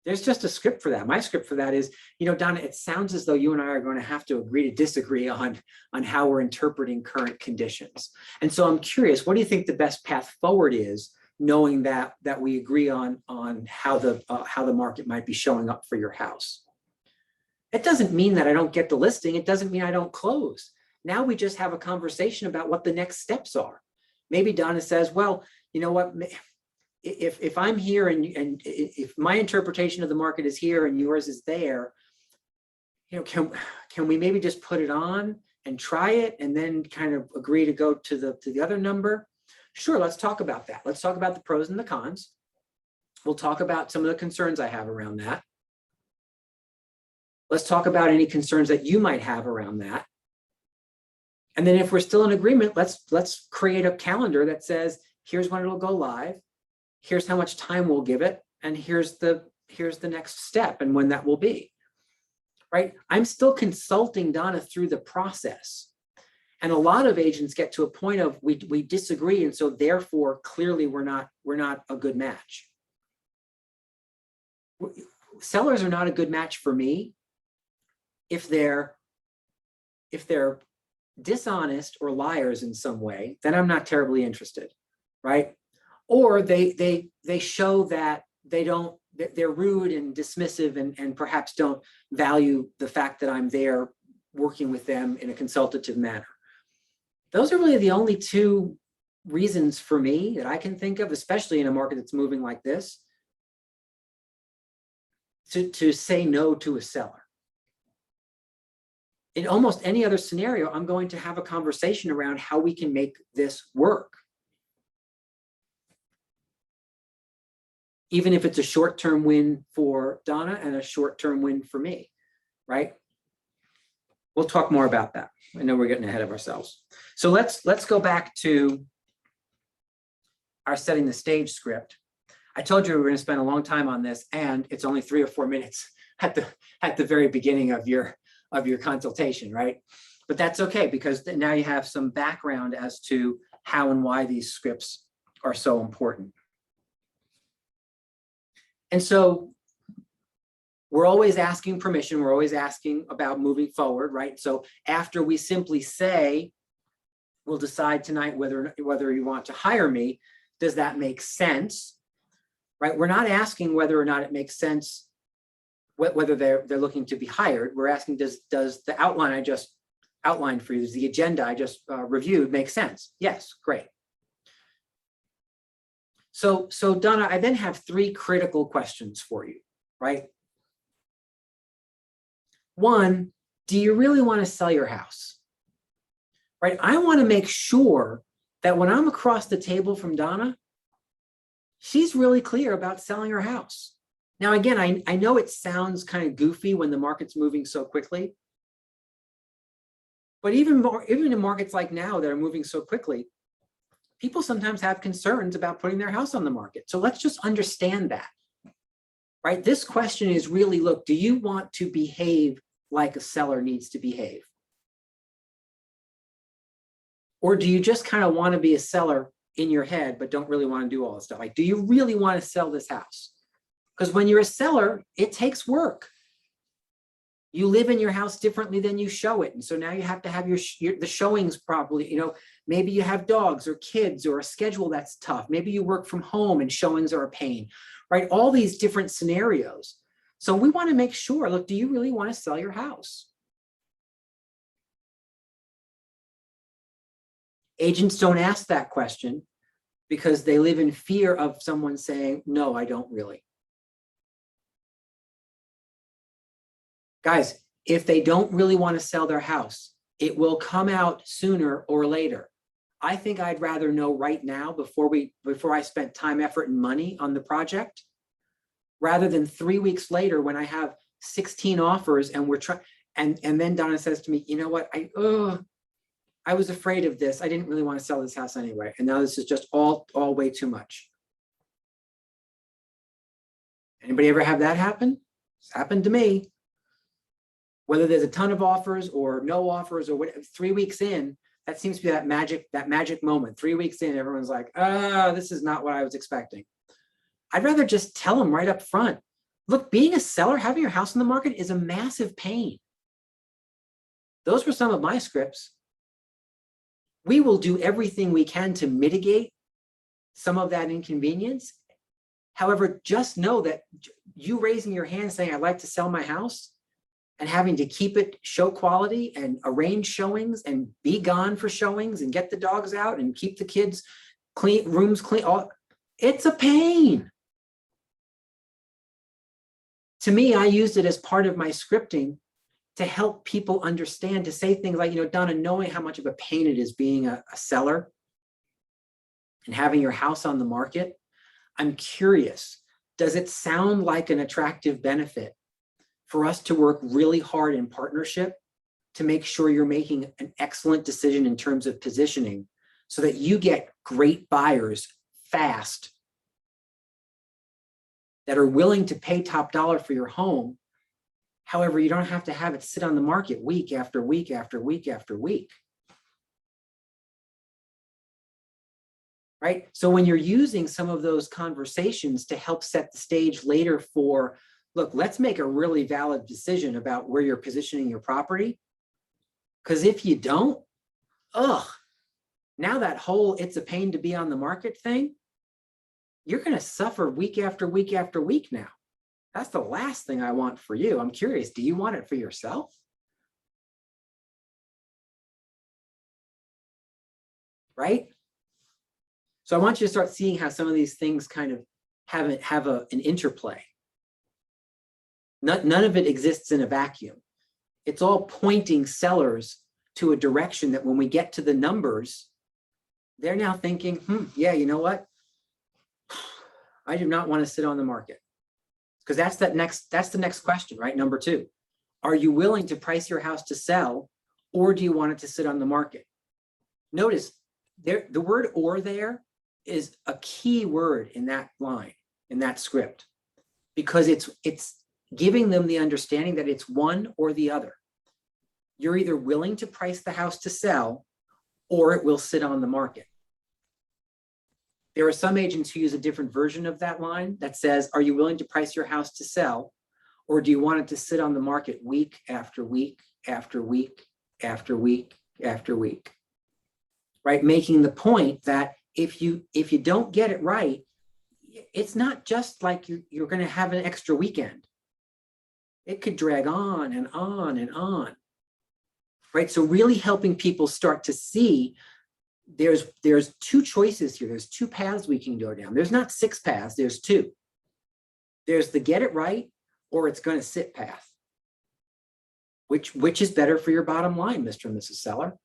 There's just a script for that. My script for that is, you know, Donna, it sounds as though you and I are going to have to agree to disagree on how we're interpreting current conditions. And so I'm curious, what do you think the best path forward is, knowing that we agree on how the market might be showing up for your house? It doesn't mean that I don't get the listing. It doesn't mean I don't close. Now we just have a conversation about what the next steps are. Maybe Donna says, well, you know what, if I'm here and if my interpretation of the market is here and yours is there, you know, can we maybe just put it on and try it and then kind of agree to go to the other number? Sure, let's talk about that. Let's talk about the pros and the cons. We'll talk about some of the concerns I have around that. Let's talk about any concerns that you might have around that. And then if we're still in agreement, let's create a calendar that says, here's when it'll go live, here's how much time we'll give it, and here's the next step and when that will be, right? I'm still consulting Donna through the process. And a lot of agents get to a point of we disagree, and so therefore clearly we're not a good match. Sellers are not a good match for me if they're dishonest or liars in some way. Then I'm not terribly interested, right? Or they show that they're rude and dismissive and perhaps don't value the fact that I'm there working with them in a consultative manner. Those are really the only two reasons for me that I can think of, especially in a market that's moving like this, to say no to a seller. In almost any other scenario, I'm going to have a conversation around how we can make this work. Even if it's a short-term win for Donna and a short-term win for me, right? We'll talk more about that. I know we're getting ahead of ourselves. So let's go back to our setting the stage script. I told you we were going to spend a long time on this, and it's only 3 or 4 minutes at the very beginning of your consultation, right? But that's okay, because now you have some background as to how and why these scripts are so important. And so we're always asking permission. We're always asking about moving forward, right? So after we simply say, we'll decide tonight whether you want to hire me, does that make sense? Right? We're not asking whether or not it makes sense, whether they're looking to be hired. We're asking, does the outline I just outlined for you, does the agenda I just reviewed make sense? Yes, great. So Donna, I then have 3 critical questions for you, right? One, do you really want to sell your house? Right? I want to make sure that when I'm across the table from Donna, she's really clear about selling her house. Now, again, I know it sounds kind of goofy when the market's moving so quickly, but even in markets like now that are moving so quickly, people sometimes have concerns about putting their house on the market. So let's just understand that, right? This question is really, look, do you want to behave like a seller needs to behave? Or do you just kind of want to be a seller in your head, but don't really want to do all this stuff? Like, do you really want to sell this house? Because when you're a seller, it takes work. You live in your house differently than you show it. And so now you have to have the showings properly. Maybe you have dogs or kids or a schedule that's tough. Maybe you work from home and showings are a pain, right? All these different scenarios. So we want to make sure, look, do you really want to sell your house? Agents don't ask that question because they live in fear of someone saying, no, I don't really. Guys, if they don't really want to sell their house, it will come out sooner or later. I think I'd rather know right now before I spent time, effort, and money on the project, rather than 3 weeks later when I have 16 offers and we're trying, and then Donna says to me, you know what, I was afraid of this. I didn't really want to sell this house anyway. And now this is just all way too much. Anybody ever have that happen? It's happened to me. Whether there's a ton of offers or no offers or whatever, 3 weeks in, that seems to be that magic moment. 3 weeks in, everyone's like, this is not what I was expecting. I'd rather just tell them right up front, look, being a seller, having your house on the market is a massive pain. Those were some of my scripts. We will do everything we can to mitigate some of that inconvenience. However, just know that you raising your hand saying, I'd like to sell my house, and having to keep it show quality and arrange showings and be gone for showings and get the dogs out and keep the kids clean, rooms clean, it's a pain. To me, I used it as part of my scripting to help people understand, to say things like, Donna, knowing how much of a pain it is being a seller and having your house on the market, I'm curious, does it sound like an attractive benefit for us to work really hard in partnership to make sure you're making an excellent decision in terms of positioning so that you get great buyers fast that are willing to pay top dollar for your home? However, you don't have to have it sit on the market week after week after week after week. Right? So when you're using some of those conversations to help set the stage later for, look, let's make a really valid decision about where you're positioning your property. Because if you don't, now that whole it's a pain to be on the market thing, you're going to suffer week after week after week now. That's the last thing I want for you. I'm curious, do you want it for yourself? Right? So I want you to start seeing how some of these things kind of have an interplay. None of it exists in a vacuum. It's all pointing sellers to a direction that when we get to the numbers, they're now thinking, yeah, you know what? I do not want to sit on the market. Because that's the next question, right? Number 2, are you willing to price your house to sell, or do you want it to sit on the market? Notice the word "or" there is a key word in that line, in that script, because it's giving them the understanding that it's one or the other. You're either willing to price the house to sell, or it will sit on the market. There are some agents who use a different version of that line that says, are you willing to price your house to sell, Or do you want it to sit on the market week after week after week after week after week? Right? Making the point that if you don't get it right, it's not just like you're going to have an extra weekend. It could drag on and on and on. Right? So really helping people start to see there's two choices here. There's two paths we can go down. There's not 6 paths, there's 2. There's the get it right or it's going to sit path. Which is better for your bottom line, Mr. and Mrs. Seller?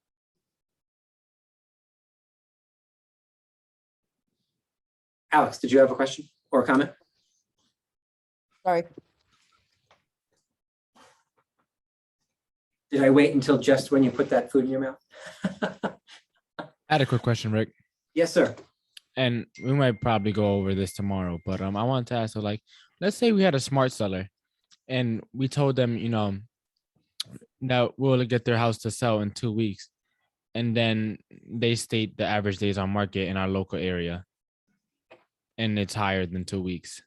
Alex, did you have a question or a comment? Sorry. Did I wait until just when you put that food in your mouth? I had a quick question, Rick. Yes, sir. And we might probably go over this tomorrow, but I wanted to ask, so like, let's say we had a smart seller and we told them, you know, that we'll get their house to sell in 2 weeks. And then they state the average days on market in our local area. And it's higher than 2 weeks.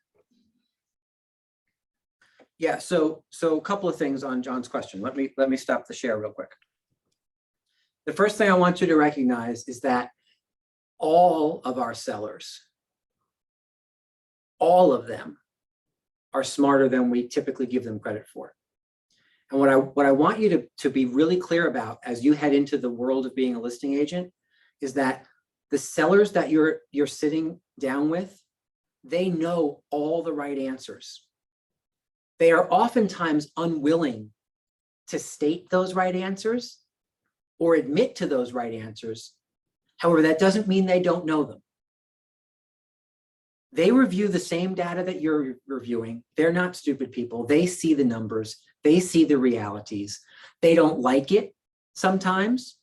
Yeah, so a couple of things on John's question. Let me stop the share real quick. The first thing I want you to recognize is that all of our sellers, all of them are smarter than we typically give them credit for. And what I want you to be really clear about as you head into the world of being a listing agent is that the sellers that you're sitting down with, they know all the right answers. They are oftentimes unwilling to state those right answers or admit to those right answers. However, that doesn't mean they don't know them. They review the same data that you're reviewing. They're not stupid people. They see the numbers. They see the realities. They don't like it sometimes,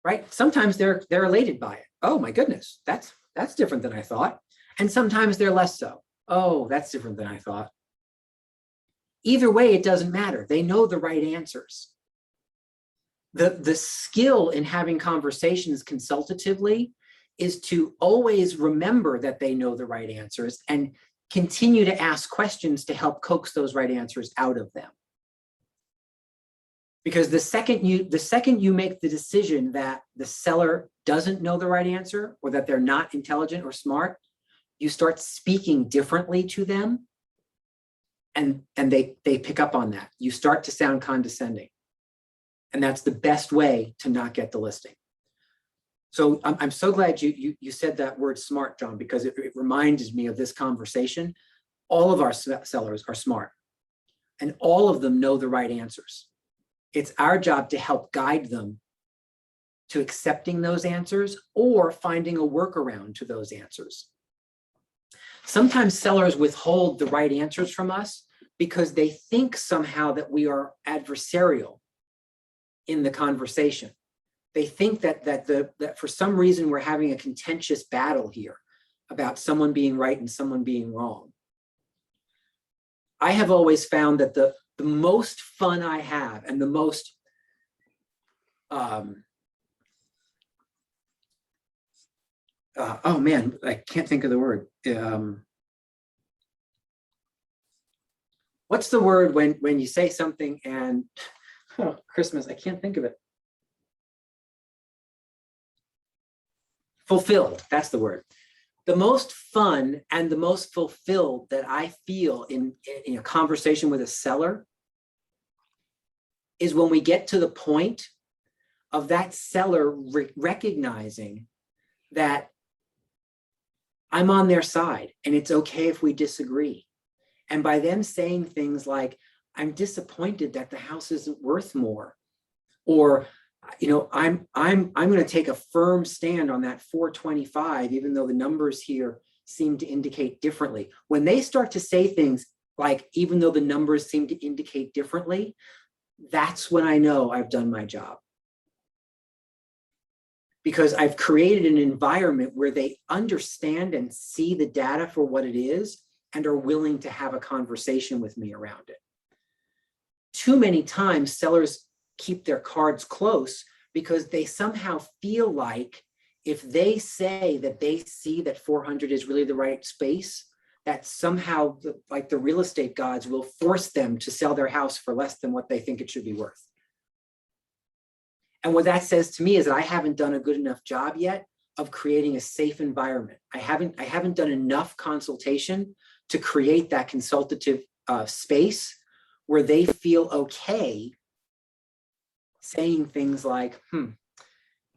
right? Sometimes they're elated by it. Oh my goodness, that's different than I thought. And sometimes they're less so. Oh, that's different than I thought. Either way, it doesn't matter. They know the right answers. The skill in having conversations consultatively is to always remember that they know the right answers and continue to ask questions to help coax those right answers out of them. Because the second you make the decision that the seller doesn't know the right answer or that they're not intelligent or smart, you start speaking differently to them and they pick up on that. You start to sound condescending. And that's the best way to not get the listing. So I'm so glad you said that word smart, John, because it reminds me of this conversation. All of our sellers are smart and all of them know the right answers. It's our job to help guide them to accepting those answers or finding a workaround to those answers. Sometimes sellers withhold the right answers from us because they think somehow that we are adversarial in the conversation. They think that for some reason we're having a contentious battle here about someone being right and someone being wrong. I have always found that the most fun I have and the most oh man, I can't think of the word. What's the word when you say something and Christmas, I can't think of it. Fulfilled, that's the word. The most fun and the most fulfilled that I feel in a conversation with a seller is when we get to the point of that seller recognizing that I'm on their side and it's okay if we disagree. And by them saying things like, I'm disappointed that the house isn't worth more, or, you know, I'm going to take a firm stand on that 425, even though the numbers here seem to indicate differently. When they start to say things like, even though the numbers seem to indicate differently, that's when I know I've done my job. Because I've created an environment where they understand and see the data for what it is and are willing to have a conversation with me around it. Too many times sellers keep their cards close because they somehow feel like if they say that they see that 400 is really the right space, that somehow like the real estate gods will force them to sell their house for less than what they think it should be worth. And what that says to me is that I haven't done a good enough job yet of creating a safe environment. I haven't done enough consultation to create that consultative space where they feel okay saying things like,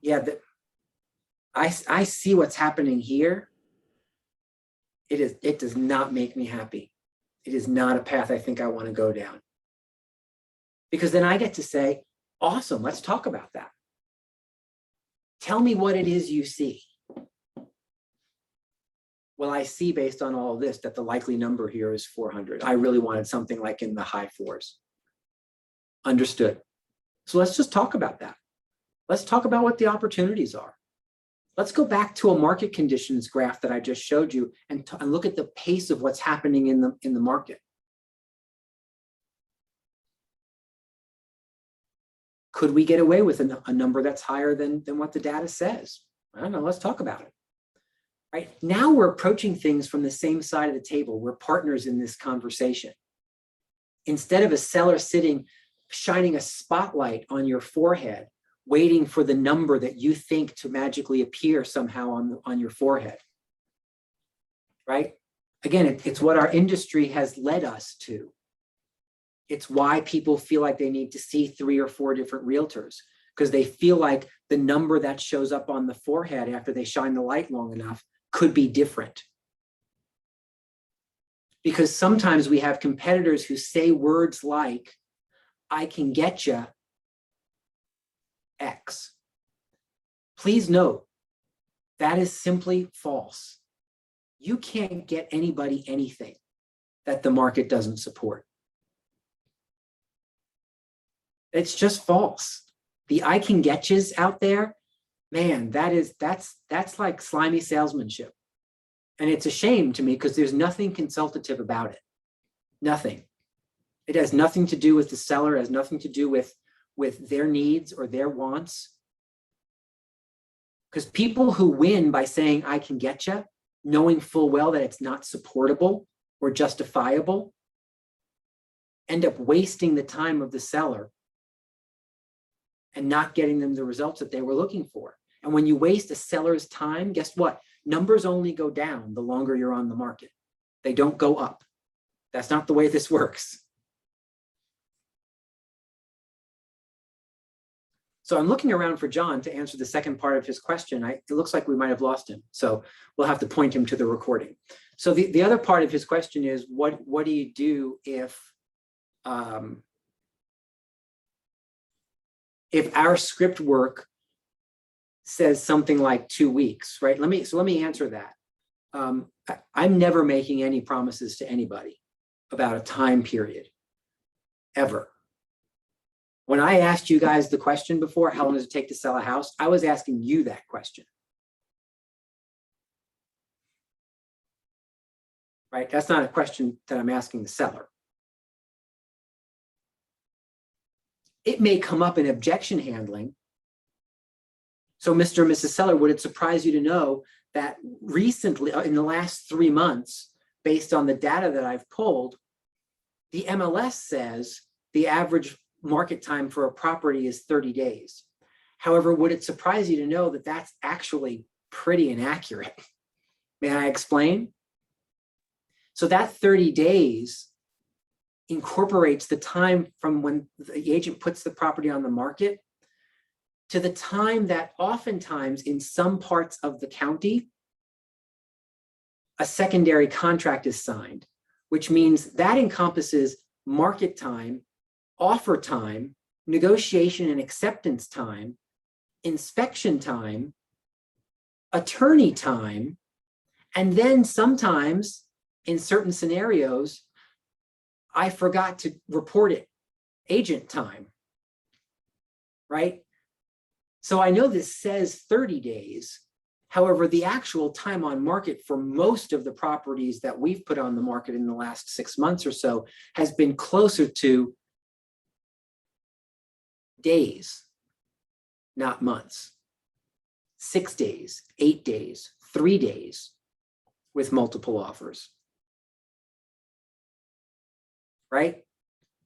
yeah, I see what's happening here. It does not make me happy. It is not a path I think I want to go down. Because then I get to say, awesome, let's talk about that. Tell me what it is you see. Well, I see based on all of this that the likely number here is 400. I really wanted something like in the high 4s. Understood. So let's just talk about that. Let's talk about what the opportunities are. Let's go back to a market conditions graph that I just showed you and look at the pace of what's happening in the market. Could we get away with a number that's higher than what the data says? I don't know, let's talk about it. Right now we're approaching things from the same side of the table. We're partners in this conversation. Instead of a seller sitting, shining a spotlight on your forehead, waiting for the number that you think to magically appear somehow on your forehead, right? Again, it's what our industry has led us to. It's why people feel like they need to see 3 or 4 different realtors, because they feel like the number that shows up on the forehead after they shine the light long enough could be different. Because sometimes we have competitors who say words like, I can get you X. Please note, that is simply false. You can't get anybody anything that the market doesn't support. It's just false. The I can get yous out there, man, that's like slimy salesmanship. And it's a shame to me because there's nothing consultative about it. Nothing. It has nothing to do with the seller, it has nothing to do with their needs or their wants. Because people who win by saying, I can get you, knowing full well that it's not supportable or justifiable, end up wasting the time of the seller and not getting them the results that they were looking for. And when you waste a seller's time, guess what? Numbers only go down the longer you're on the market. They don't go up. That's not the way this works. So I'm looking around for John to answer the second part of his question. It looks like we might have lost him. So we'll have to point him to the recording. So the other part of his question is, what do you do if our script work says something like 2 weeks, right? Let me answer that. I'm never making any promises to anybody about a time period, ever. When I asked you guys the question before, how long does it take to sell a house? I was asking you that question. Right? That's not a question that I'm asking the seller. It may come up in objection handling. So Mr. and Mrs. Seller, would it surprise you to know that recently, in the last 3 months, based on the data that I've pulled, the MLS says the average market time for a property is 30 days. However, would it surprise you to know that that's actually pretty inaccurate? May I explain? So that 30 days incorporates the time from when the agent puts the property on the market to the time that oftentimes in some parts of the county, a secondary contract is signed, which means that encompasses market time, offer time, negotiation and acceptance time, inspection time, attorney time, and then sometimes in certain scenarios, I forgot to report it, agent time, right? So I know this says 30 days. However, the actual time on market for most of the properties that we've put on the market in the last 6 months or so has been closer to days, not months. 6 days, 8 days, 3 days with multiple offers. right?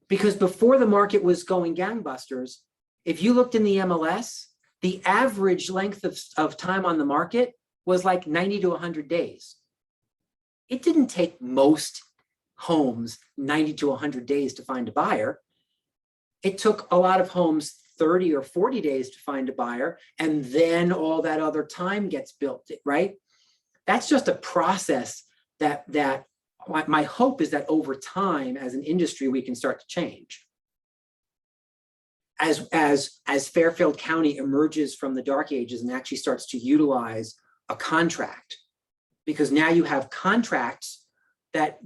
Because before the market was going gangbusters, if you looked in the MLS, the average length of time on the market was like 90 to 100 days. It didn't take most homes 90 to 100 days to find a buyer. It took a lot of homes 30 or 40 days to find a buyer, and then all that other time gets built, right? That's just a process that my hope is that over time, as an industry, we can start to change. As Fairfield County emerges from the dark ages and actually starts to utilize a contract, because now you have contracts that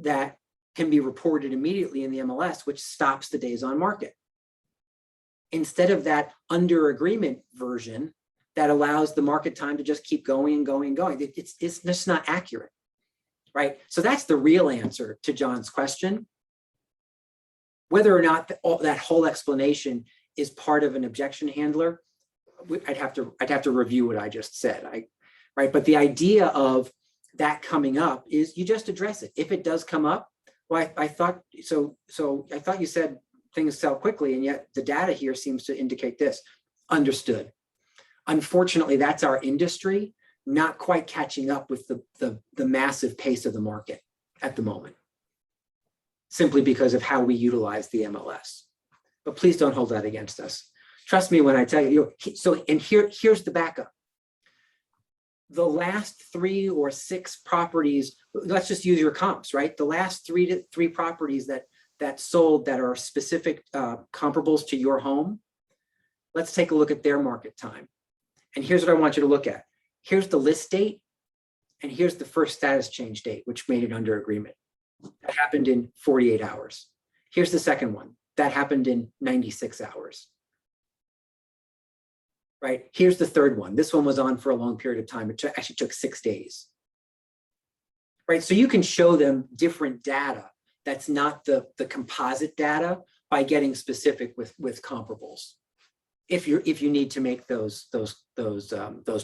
can be reported immediately in the MLS, which stops the days on market. Instead of that under agreement version that allows the market time to just keep going and going and going. It's just not accurate, right? So that's the real answer to John's question. Whether or not that whole explanation is part of an objection handler, I'd have to review what I just said, right? But the idea of that coming up is you just address it. If it does come up, well, I thought you said things sell quickly, and yet the data here seems to indicate this. Understood. Unfortunately, that's our industry not quite catching up with the massive pace of the market at the moment, simply because of how we utilize the MLS. But please don't hold that against us. Trust me when I tell you. And here's the backup. The last 3 or 6 properties, let's just use your comps, right? The last 3 properties that sold that are specific comparables to your home, let's take a look at their market time. And here's what I want you to look at. Here's the list date, and here's the first status change date, which made it under agreement. That happened in 48 hours. Here's the second one. That happened in 96 hours. Right? Here's the third one. This one was on for a long period of time. It actually took 6 days. Right? So you can show them different data that's not the composite data by getting specific with comparables. If you need to make those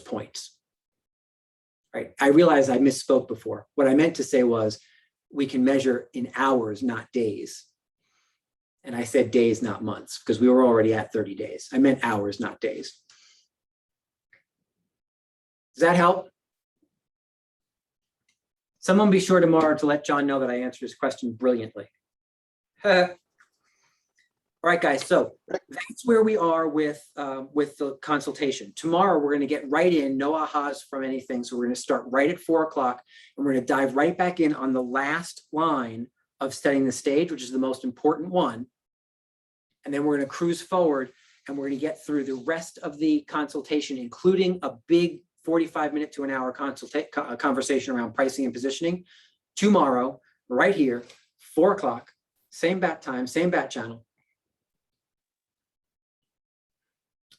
points. Right? I realize I misspoke before. What I meant to say was we can measure in hours, not days. And I said days, not months, because we were already at 30 days. I meant hours, not days. Does that help? Someone be sure tomorrow to let John know that I answered his question brilliantly. All right, guys, so that's where we are with the consultation. Tomorrow, we're going to get right in, no ahas from anything. So we're going to start right at 4 o'clock, and we're going to dive right back in on the last line of setting the stage, which is the most important one. And then we're going to cruise forward, and we're going to get through the rest of the consultation, including a big 45-minute to an hour conversation around pricing and positioning tomorrow, right here, 4 o'clock, same bat time, same bat channel.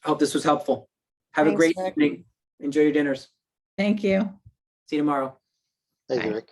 I hope this was helpful. Have a Thanks, great Rick. evening. Enjoy your dinners. Thank you. See you tomorrow. Thank you, Bye. Rick.